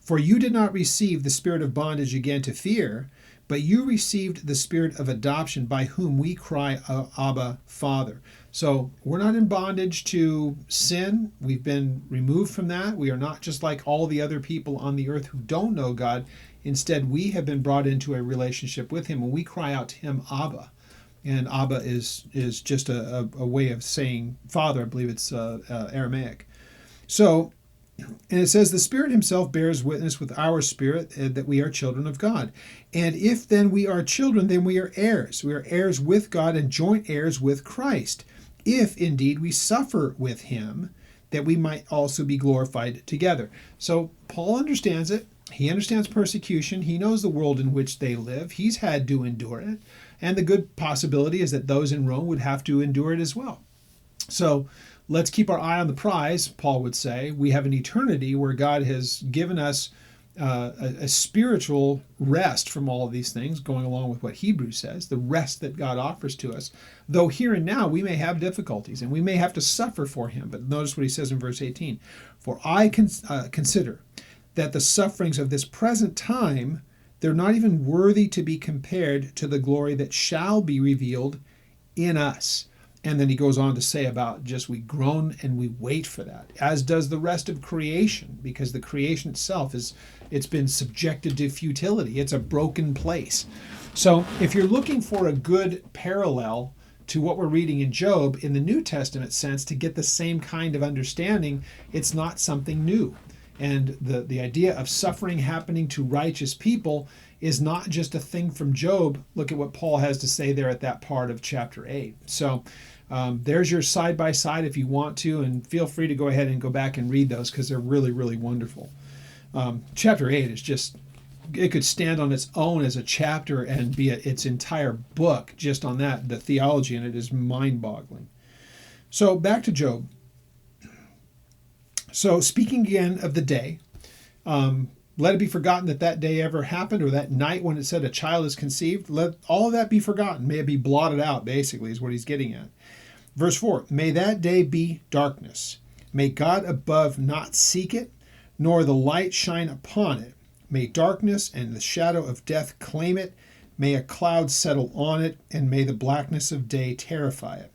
for you did not receive the spirit of bondage again to fear, but you received the spirit of adoption, by whom we cry, Abba, Father. So we're not in bondage to sin. We've been removed from that. We are not just like all the other people on the earth who don't know God. Instead, we have been brought into a relationship with him, and we cry out to him, Abba. And Abba is just a way of saying Father. I believe it's Aramaic. So, and it says, the Spirit himself bears witness with our spirit that we are children of God. And if then we are children, then we are heirs. We are heirs with God and joint heirs with Christ, if indeed we suffer with him, that we might also be glorified together. So Paul understands it. He understands persecution. He knows the world in which they live. He's had to endure it. And the good possibility is that those in Rome would have to endure it as well. So let's keep our eye on the prize, Paul would say. We have an eternity where God has given us a spiritual rest from all of these things, going along with what Hebrews says, the rest that God offers to us. Though here and now we may have difficulties and we may have to suffer for him. But notice what he says in verse 18. For I consider that the sufferings of this present time, they're not even worthy to be compared to the glory that shall be revealed in us. And then he goes on to say about just we groan and we wait for that, as does the rest of creation, because the creation itself it's been subjected to futility. It's a broken place. So if you're looking for a good parallel to what we're reading in Job in the New Testament sense to get the same kind of understanding. It's not something new. And the idea of suffering happening to righteous people is not just a thing from Job. Look at what Paul has to say there at that part of chapter 8. So there's your side by side if you want to, and feel free to go ahead and go back and read those because they're really, really wonderful. Chapter 8 is just, it could stand on its own as a chapter and be its entire book just on that. The theology in it is mind-boggling. So back to Job. So speaking again of the day, let it be forgotten that that day ever happened, or that night when it said a child is conceived. Let all of that be forgotten. May it be blotted out, basically, is what he's getting at. Verse 4, may that day be darkness. May God above not seek it, nor the light shine upon it. May darkness and the shadow of death claim it. May a cloud settle on it, and may the blackness of day terrify it.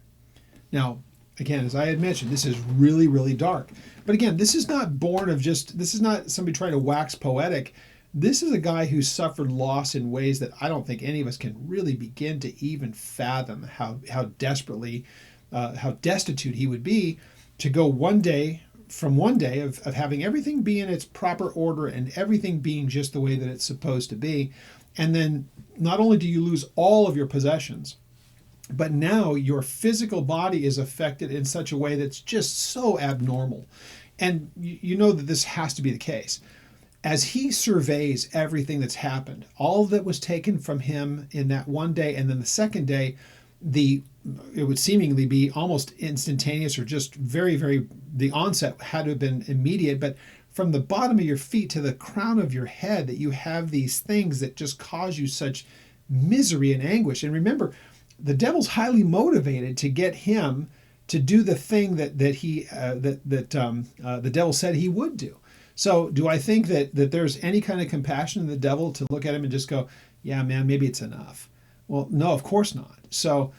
Now, again, as I had mentioned, this is really, really dark. But again, this is not born of this is not somebody trying to wax poetic. This is a guy who suffered loss in ways that I don't think any of us can really begin to even fathom how desperately, how destitute he would be to go one day of having everything be in its proper order and everything being just the way that it's supposed to be. And then not only do you lose all of your possessions, but now your physical body is affected in such a way that's just so abnormal. And you know that this has to be the case. As he surveys everything that's happened, all that was taken from him in that one day, and then the second day, it would seemingly be almost instantaneous or just very, very, the onset had to have been immediate, but from the bottom of your feet to the crown of your head, that you have these things that just cause you such misery and anguish. And remember, the devil's highly motivated to get him to do the thing that the devil said he would do. So do I think that there's any kind of compassion in the devil to look at him and just go, yeah, man, maybe it's enough? Well, no, of course not. So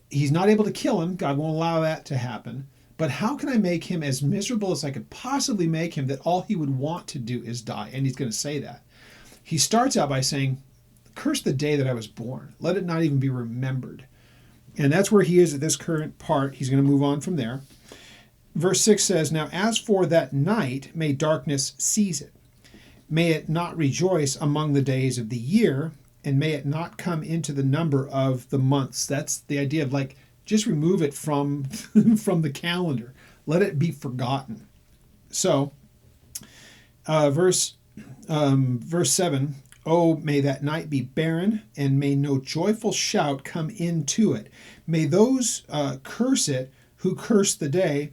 he's not able to kill him. God won't allow that to happen. But how can I make him as miserable as I could possibly make him, that all he would want to do is die? And he's going to say that. He starts out by saying, curse the day that I was born. Let it not even be remembered. And that's where he is at this current part. He's going to move on from there. Verse 6 says, now as for that night, may darkness seize it. May it not rejoice among the days of the year, and may it not come into the number of the months. That's the idea of like, just remove it from, from the calendar. Let it be forgotten. So, verse 7, oh, may that night be barren, and may no joyful shout come into it. May those curse it who curse the day,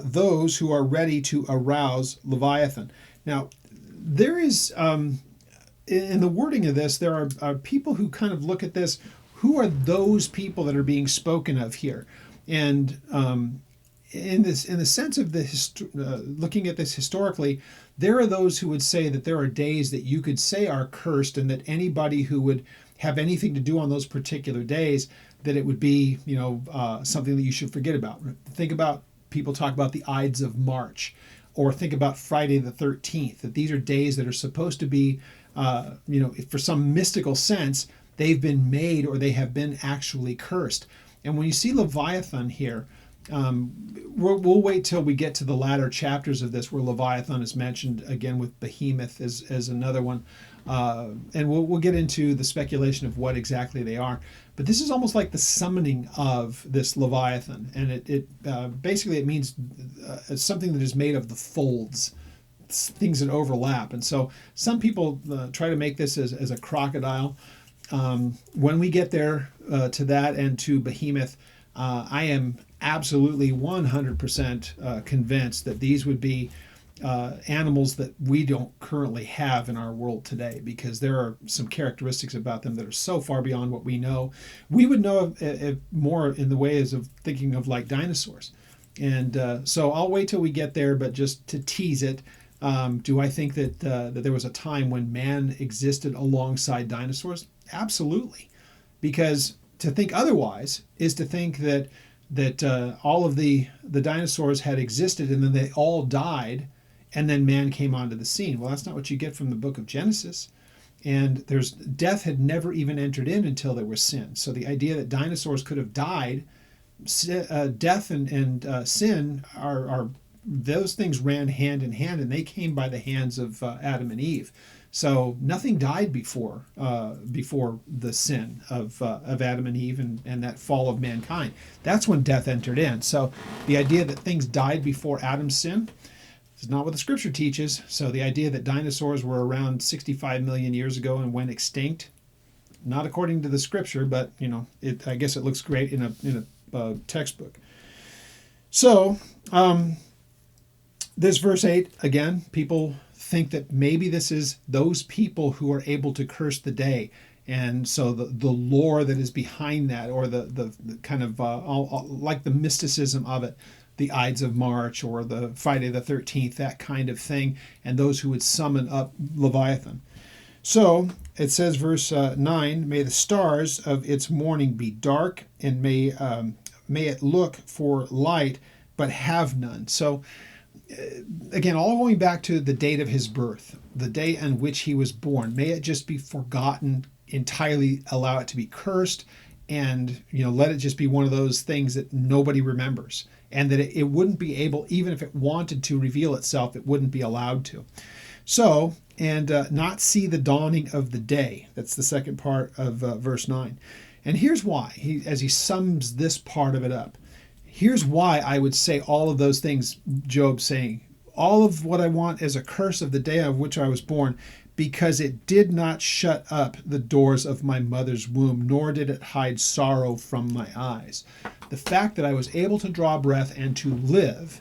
those who are ready to arouse Leviathan. Now, there is, in the wording of this, there are people who kind of look at this. Who are those people that are being spoken of here? And in the sense of looking at this historically, there are those who would say that there are days that you could say are cursed, and that anybody who would have anything to do on those particular days, that it would be, something that you should forget about. Think about, people talk about the Ides of March, or think about Friday the 13th, that these are days that are supposed to be, for some mystical sense, they've been made or they have been actually cursed. And when you see Leviathan here, we'll wait till we get to the latter chapters of this, where Leviathan is mentioned again, with Behemoth as another one. And we'll get into the speculation of what exactly they are. But this is almost like the summoning of this Leviathan. And it basically it means something that is made of the folds, things that overlap. And so some people try to make this as a crocodile. When we get there to that and to Behemoth, I am absolutely 100% convinced that these would be animals that we don't currently have in our world today, because there are some characteristics about them that are so far beyond what we know. We would know of more in the ways of thinking of like dinosaurs. And so I'll wait till we get there, but just to tease it, do I think that there was a time when man existed alongside dinosaurs? Absolutely. Because to think otherwise is to think that all of the dinosaurs had existed and then they all died and then man came onto the scene. Well, that's not what you get from the book of Genesis. And death had never even entered in until there was sin. So the idea that dinosaurs could have died, death and sin are those things ran hand in hand, and they came by the hands of Adam and Eve. So nothing died before the sin of Adam and Eve and that fall of mankind. That's when death entered in. So the idea that things died before Adam's sin is not what the scripture teaches. So the idea that dinosaurs were around 65 million years ago and went extinct, not according to the scripture, but I guess it looks great in a textbook. So this verse 8 again, people think that maybe this is those people who are able to curse the day, and so the lore that is behind that, or the kind of like the mysticism of it, the Ides of March or the Friday the 13th, that kind of thing, and those who would summon up Leviathan. So it says, verse 9, may the stars of its morning be dark, and may it look for light, but have none. So again, all going back to the date of his birth, the day on which he was born, may it just be forgotten entirely, allow it to be cursed, and let it just be one of those things that nobody remembers, and that it wouldn't be able, even if it wanted to reveal itself, it wouldn't be allowed to. So, and not see the dawning of the day. That's the second part of verse 9. And here's why, as he sums this part of it up. Here's why I would say all of those things Job's saying. All of what I want is a curse of the day of which I was born, because it did not shut up the doors of my mother's womb, nor did it hide sorrow from my eyes. The fact that I was able to draw breath and to live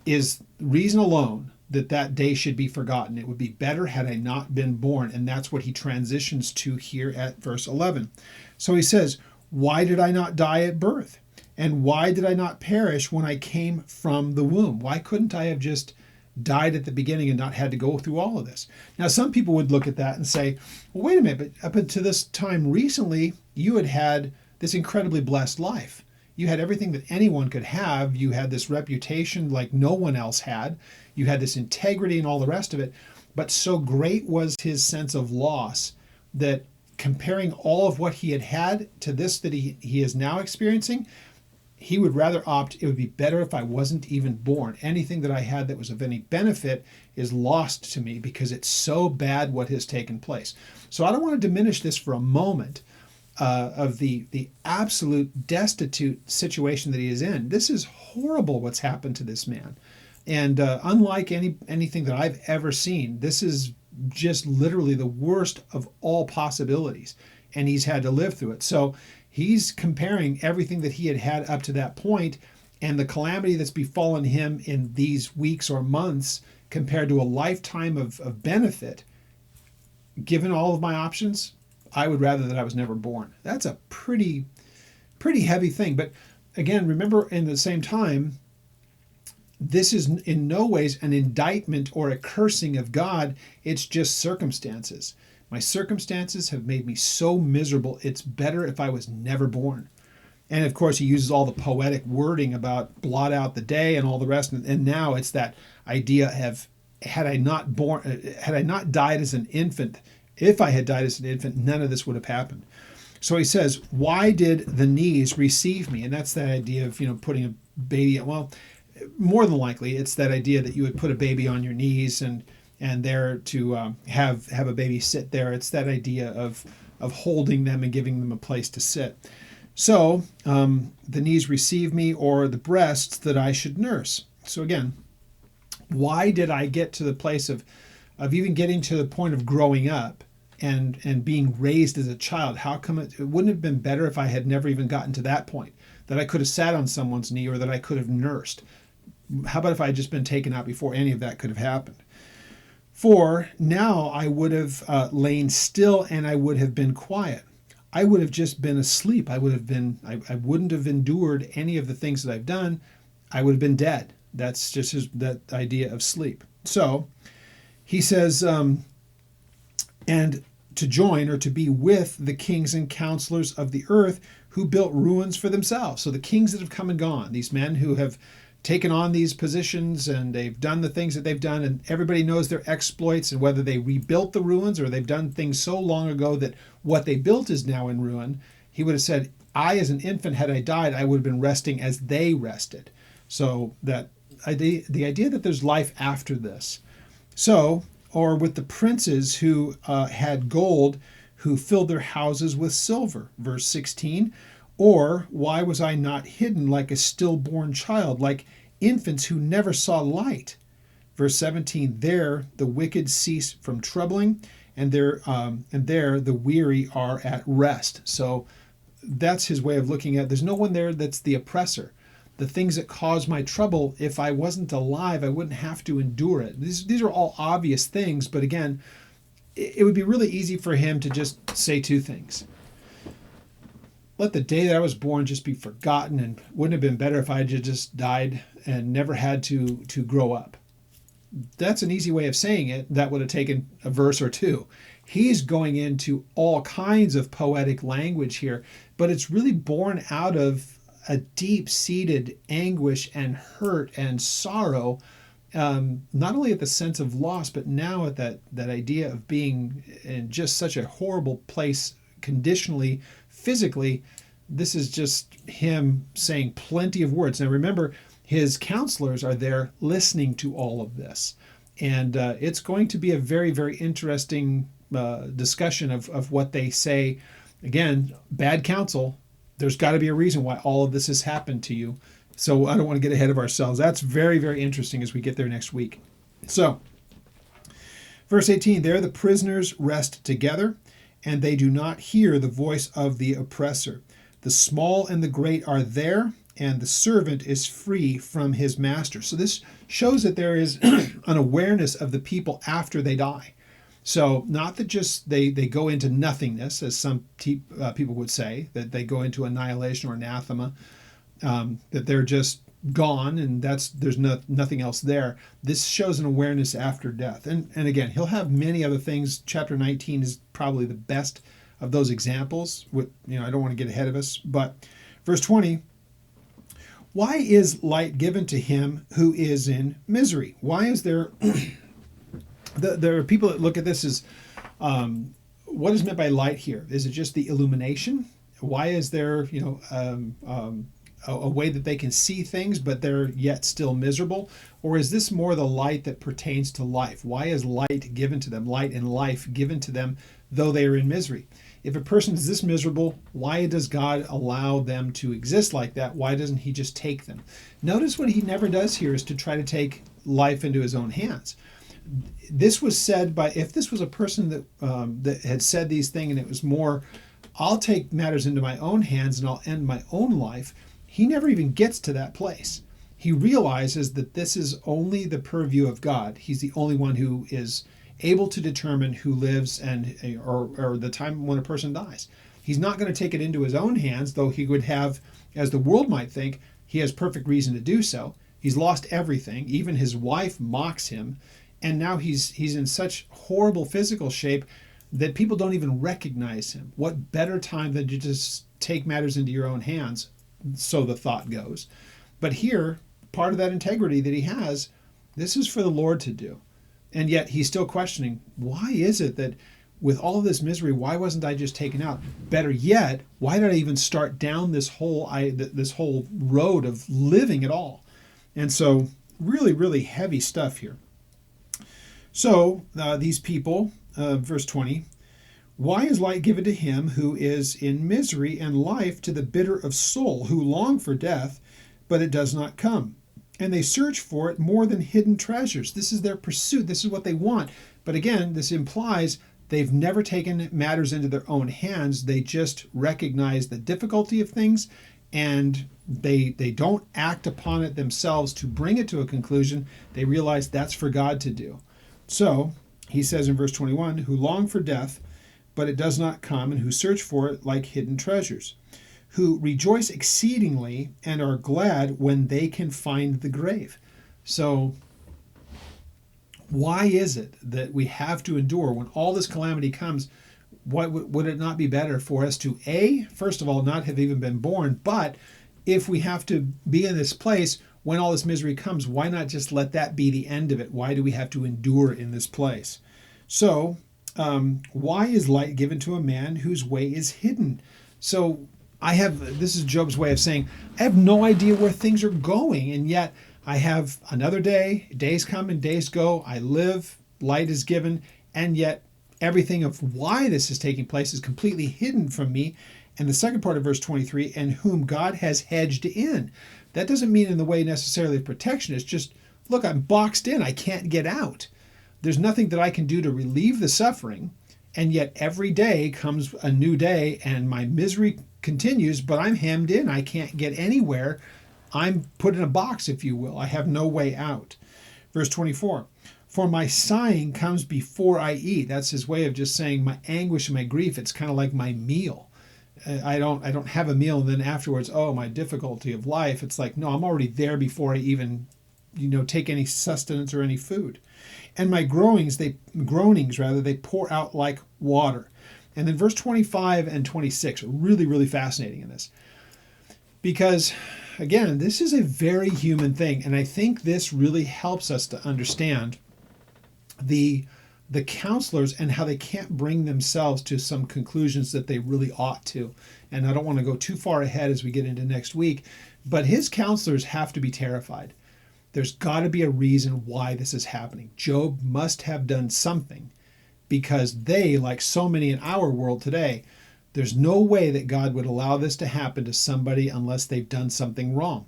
is reason alone that day should be forgotten. It would be better had I not been born. And that's what he transitions to here at verse 11. So he says, why did I not die at birth? And why did I not perish when I came from the womb? Why couldn't I have just died at the beginning and not had to go through all of this? Now, some people would look at that and say, well, wait a minute, but up until this time recently, you had this incredibly blessed life. You had everything that anyone could have. You had this reputation like no one else had. You had this integrity and all the rest of it. But so great was his sense of loss that comparing all of what he had to this that he is now experiencing, he would rather opt, it would be better if I wasn't even born. Anything that I had that was of any benefit is lost to me because it's so bad what has taken place. So I don't want to diminish this for a moment of the absolute destitute situation that he is in. This is horrible what's happened to this man. And unlike anything that I've ever seen, this is just literally the worst of all possibilities. And he's had to live through it. So he's comparing everything that he had up to that point and the calamity that's befallen him in these weeks or months compared to a lifetime of benefit. Given all of my options, I would rather that I was never born. That's a pretty heavy thing. But again, remember, in the same time, this is in no ways an indictment or a cursing of God. It's just circumstances. My circumstances have made me so miserable. It's better if I was never born. And of course, he uses all the poetic wording about blot out the day and all the rest. And now it's that idea of, had I not died as an infant, if I had died as an infant, none of this would have happened. So he says, why did the knees receive me? And that's that idea of, putting a baby, well, more than likely, it's that idea that you would put a baby on your knees and there to have a baby sit there. It's that idea of holding them and giving them a place to sit. So the knees receive me, or the breasts that I should nurse. So again, why did I get to the place of even getting to the point of growing up and being raised as a child? How come it wouldn't have been better if I had never even gotten to that point, that I could have sat on someone's knee or that I could have nursed? How about if I had just been taken out before any of that could have happened? For now I would have lain still and I would have been quiet. I would have just been asleep. I wouldn't have endured any of the things that I've done. I would have been dead. That's just that idea of sleep. So he says, and to join or to be with the kings and counselors of the earth who built ruins for themselves. So the kings that have come and gone, these men who have taken on these positions and they've done the things that they've done, and everybody knows their exploits, and whether they rebuilt the ruins or they've done things so long ago that what they built is now in ruin, he would have said, I as an infant, had I died, I would have been resting as they rested. So that the idea that there's life after this. So, or with the princes who had gold, who filled their houses with silver. Verse 16, or why was I not hidden like a stillborn child, like infants who never saw light? Verse 17, there the wicked cease from troubling, and there the weary are at rest. So that's his way of looking at it. There's no one there that's the oppressor. The things that cause my trouble, if I wasn't alive, I wouldn't have to endure it. These are all obvious things, but again, it would be really easy for him to just say two things. Let the day that I was born just be forgotten, and wouldn't have been better if I had just died and never had to grow up. That's an easy way of saying it. That would have taken a verse or two. He's going into all kinds of poetic language here, but it's really born out of a deep-seated anguish and hurt and sorrow, not only at the sense of loss, but now at that idea of being in just such a horrible place conditionally, physically. This is just him saying plenty of words. Now remember, his counselors are there listening to all of this. And it's going to be a very, very interesting discussion of what they say. Again, bad counsel. There's got to be a reason why all of this has happened to you. So I don't want to get ahead of ourselves. That's very, very interesting as we get there next week. So, verse 18, there the prisoners rest together, and they do not hear the voice of the oppressor. The small and the great are there, and the servant is free from his master. So this shows that there is an awareness of the people after they die. So not that just they go into nothingness, as some people would say, that they go into annihilation or anathema, that they're just gone and there's nothing else there. This shows an awareness after death. And again, he'll have many other things. Chapter 19 is probably the best of those examples. I don't want to get ahead of us, but verse 20, why is light given to him who is in misery? Why is there... There are people that look at this as, what is meant by light here? Is it just the illumination? Why is there, a way that they can see things, but they're yet still miserable? Or is this more the light that pertains to life? Why is light given to them, light and life given to them, though they are in misery? If a person is this miserable, why does God allow them to exist like that? Why doesn't he just take them? Notice what he never does here is to try to take life into his own hands. This was said by, if this was a person that had said these things and it was more, I'll take matters into my own hands and I'll end my own life, he never even gets to that place. He realizes that this is only the purview of God. He's the only one who is able to determine who lives or the time when a person dies. He's not going to take it into his own hands, though he would have, as the world might think, he has perfect reason to do so. He's lost everything. Even his wife mocks him. And now he's in such horrible physical shape that people don't even recognize him. What better time than to just take matters into your own hands, so the thought goes. But here, part of that integrity that he has, this is for the Lord to do. And yet he's still questioning, why is it that with all of this misery, why wasn't I just taken out? Better yet, why did I even start down this whole road of living at all? And so really, really heavy stuff here. So these people, verse 20, why is light given to him who is in misery, and life to the bitter of soul, who long for death, but it does not come? And they search for it more than hidden treasures. This is their pursuit. This is what they want. But again, this implies they've never taken matters into their own hands. They just recognize the difficulty of things, and they don't act upon it themselves to bring it to a conclusion. They realize that's for God to do. So, he says in verse 21, who long for death, but it does not come, and who search for it like hidden treasures, who rejoice exceedingly and are glad when they can find the grave. So, why is it that we have to endure when all this calamity comes? Would it not be better for us to, first of all, not have even been born, but if we have to be in this place, when all this misery comes, why not just let that be the end of it? Why do we have to endure in this place? So, why is light given to a man whose way is hidden? So, this is Job's way of saying, I have no idea where things are going, and yet I have another day, days come and days go, I live, light is given, and yet everything of why this is taking place is completely hidden from me. And the second part of verse 23, and whom God has hedged in. That doesn't mean in the way necessarily of protection. It's just, look, I'm boxed in. I can't get out. There's nothing that I can do to relieve the suffering. And yet every day comes a new day and my misery continues, but I'm hemmed in. I can't get anywhere. I'm put in a box, if you will. I have no way out. Verse 24, for my sighing comes before I eat. That's his way of just saying my anguish and my grief. It's kind of like my meal. I don't have a meal and then afterwards, oh, my difficulty of life. It's like, no, I'm already there before I even, take any sustenance or any food. And my groanings, they pour out like water. And then verse 25 and 26 are really, really fascinating in this. Because, again, this is a very human thing. And I think this really helps us to understand the counselors and how they can't bring themselves to some conclusions that they really ought to. And I don't want to go too far ahead as we get into next week, but his counselors have to be terrified. There's got to be a reason why this is happening. Job must have done something, because they, like so many in our world today, there's no way that God would allow this to happen to somebody unless they've done something wrong.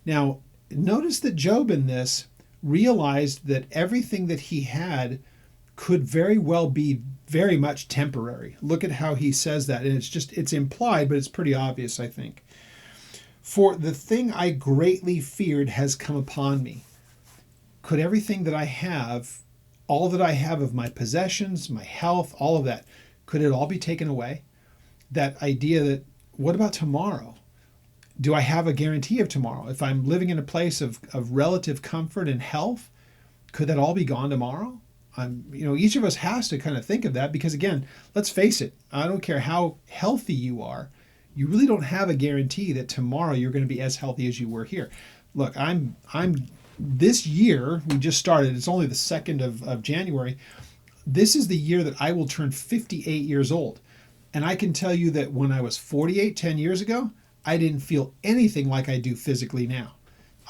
Now, notice that Job in this realized that everything that he had could very well be very much temporary. Look at how he says that. And it's implied, but it's pretty obvious, I think. For the thing I greatly feared has come upon me. Could everything that I have, all that I have of my possessions, my health, all of that, could it all be taken away? That idea that, what about tomorrow? Do I have a guarantee of tomorrow? If I'm living in a place of relative comfort and health, could that all be gone tomorrow? Each of us has to kind of think of that, because again, let's face it, I don't care how healthy you are, you really don't have a guarantee that tomorrow you're going to be as healthy as you were here. Look, I'm this year, we just started, it's only the 2nd of January. This is the year that I will turn 58 years old. And I can tell you that when I was 48, 10 years ago, I didn't feel anything like I do physically now.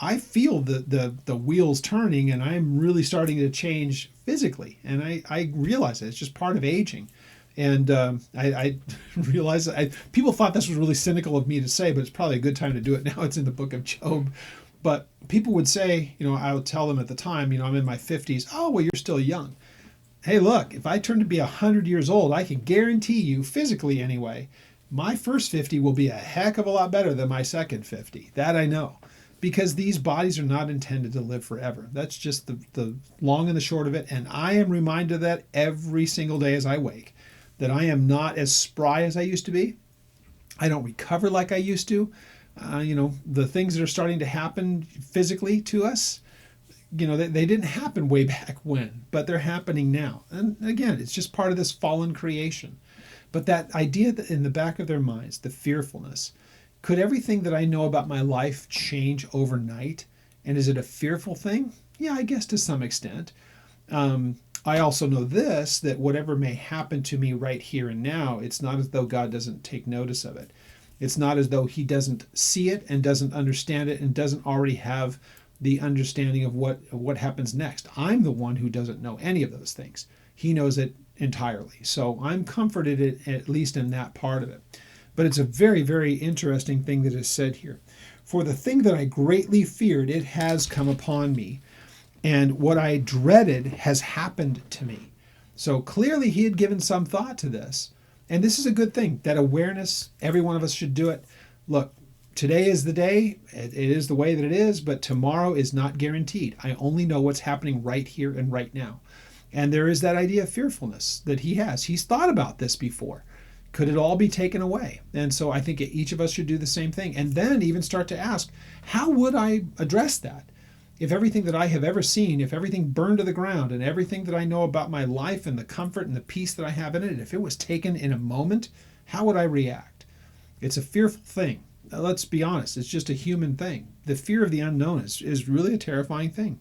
I feel the wheels turning, and I'm really starting to change physically. And I realize that it's just part of aging. And I realize people thought this was really cynical of me to say, but it's probably a good time to do it now. It's in the book of Job. But people would say, I would tell them at the time, I'm in my 50s. Oh, well, you're still young. Hey, look, if I turn to be 100 years old, I can guarantee you, physically anyway, my first 50 will be a heck of a lot better than my second 50. That I know. Because these bodies are not intended to live forever. That's just the long and the short of it. And I am reminded of that every single day as I wake, that I am not as spry as I used to be. I don't recover like I used to. The things that are starting to happen physically to us, they didn't happen way back when, but they're happening now. And again, it's just part of this fallen creation. But that idea that in the back of their minds, the fearfulness, could everything that I know about my life change overnight? And is it a fearful thing? Yeah, I guess to some extent. I also know this, that whatever may happen to me right here and now, it's not as though God doesn't take notice of it. It's not as though he doesn't see it and doesn't understand it and doesn't already have the understanding of what happens next. I'm the one who doesn't know any of those things. He knows it entirely. So I'm comforted at least in that part of it. But it's a very, very interesting thing that is said here. For the thing that I greatly feared, it has come upon me. And what I dreaded has happened to me. So clearly he had given some thought to this. And this is a good thing, that awareness, every one of us should do it. Look, today is the day, it is the way that it is, but tomorrow is not guaranteed. I only know what's happening right here and right now. And there is that idea of fearfulness that he has. He's thought about this before. Could it all be taken away? And so I think each of us should do the same thing. And then even start to ask, how would I address that? If everything that I have ever seen, if everything burned to the ground and everything that I know about my life and the comfort and the peace that I have in it, if it was taken in a moment, how would I react? It's a fearful thing. let's be honest, it's just a human thing. The fear of the unknown is really a terrifying thing.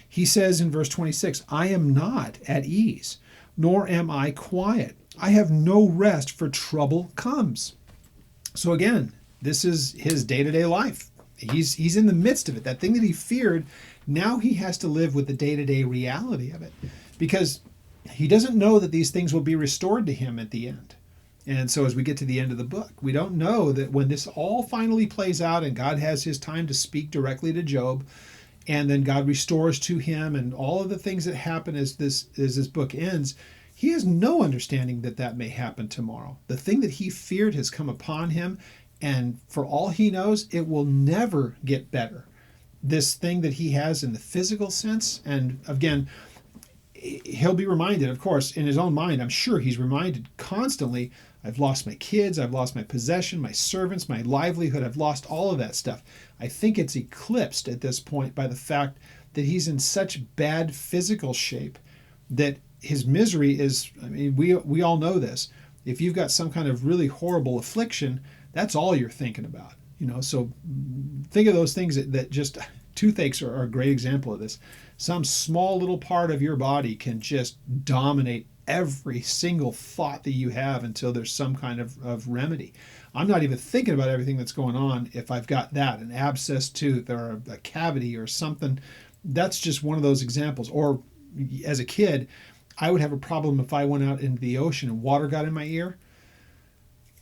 He says in verse 26, I am not at ease, nor am I quiet. I have no rest, for trouble comes. So again, this is his day-to-day life. He's in the midst of it. That thing that he feared, now he has to live with the day-to-day reality of it, because he doesn't know that these things will be restored to him at the end. And so as we get to the end of the book, we don't know that when this all finally plays out and God has his time to speak directly to Job, and then God restores to him and all of the things that happen as this book ends, he has no understanding that that may happen tomorrow. The thing that he feared has come upon him, and for all he knows, it will never get better. This thing that he has in the physical sense, and again, he'll be reminded, of course, in his own mind, I'm sure he's reminded constantly, I've lost my kids, I've lost my possession, my servants, my livelihood, I've lost all of that stuff. I think it's eclipsed at this point by the fact that he's in such bad physical shape that his misery is, I mean, we all know this. If you've got some kind of really horrible affliction, that's all you're thinking about. So think of those things that just, toothaches are a great example of this. Some small little part of your body can just dominate every single thought that you have until there's some kind of remedy. I'm not even thinking about everything that's going on if I've got that, an abscessed tooth or a cavity or something. That's just one of those examples. Or as a kid, I would have a problem if I went out into the ocean and water got in my ear.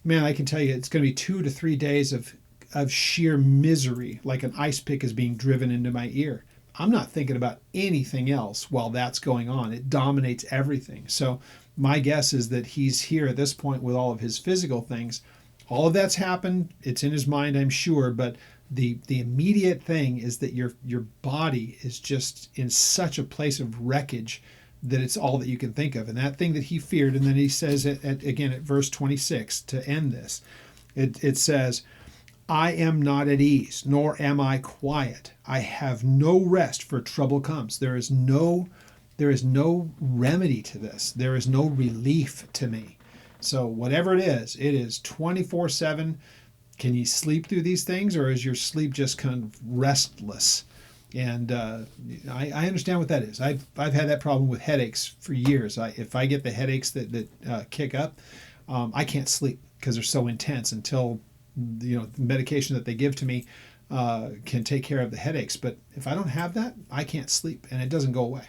Man, I can tell you it's going to be 2 to 3 days of sheer misery, like an ice pick is being driven into my ear. I'm not thinking about anything else while that's going on. It dominates everything. So my guess is that he's here at this point with all of his physical things. All of that's happened. It's in his mind, I'm sure, but the immediate thing is that your body is just in such a place of wreckage that it's all that you can think of. And that thing that he feared, and then he says again at verse 26 to end this, it says, I am not at ease, nor am I quiet. I have no rest, for trouble comes. There is no remedy to this. There is no relief to me. So whatever it is 24/7. Can you sleep through these things, or is your sleep just kind of restless? And I understand what that is. I've had that problem with headaches for years. If I get the headaches that kick up, I can't sleep because they're so intense until the medication that they give to me can take care of the headaches. But if I don't have that, I can't sleep, and it doesn't go away.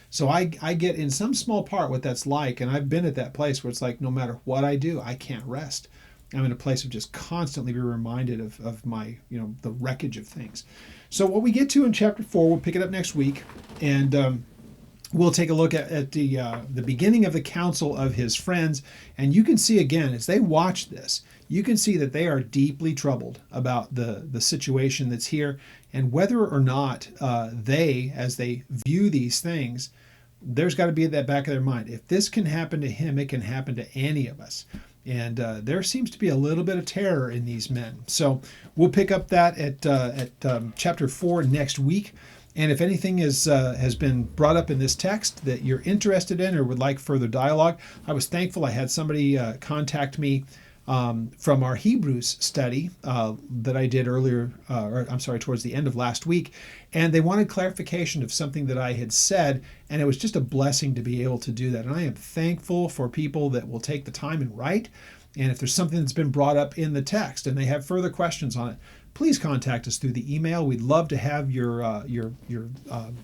So I get in some small part what that's like, and I've been at that place where it's like no matter what I do, I can't rest. I'm in a place of just constantly be reminded of my, the wreckage of things. So what we get to in chapter 4, we'll pick it up next week, and we'll take a look at the beginning of the counsel of his friends. And you can see again, as they watch this, you can see that they are deeply troubled about the situation that's here, and whether or not they, as they view these things, there's got to be at that back of their mind. If this can happen to him, it can happen to any of us. And there seems to be a little bit of terror in these men. So we'll pick up that at chapter 4 next week. And if anything has been brought up in this text that you're interested in or would like further dialogue, I was thankful I had somebody contact me from our Hebrews study that I did towards the end of last week. And they wanted clarification of something that I had said, and it was just a blessing to be able to do that. And I am thankful for people that will take the time and write. And if there's something that's been brought up in the text and they have further questions on it, please contact us through the email. We'd love to have your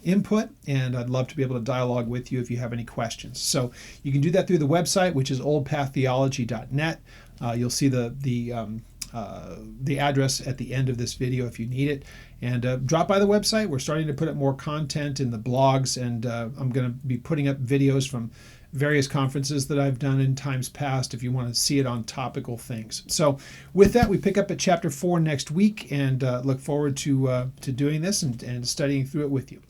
input, and I'd love to be able to dialogue with you if you have any questions. So you can do that through the website, which is oldpaththeology.net. You'll see the address at the end of this video if you need it. And drop by the website. We're starting to put up more content in the blogs, and I'm going to be putting up videos from various conferences that I've done in times past if you want to see it on topical things. So with that, we pick up at chapter 4 next week, and look forward to doing this and studying through it with you.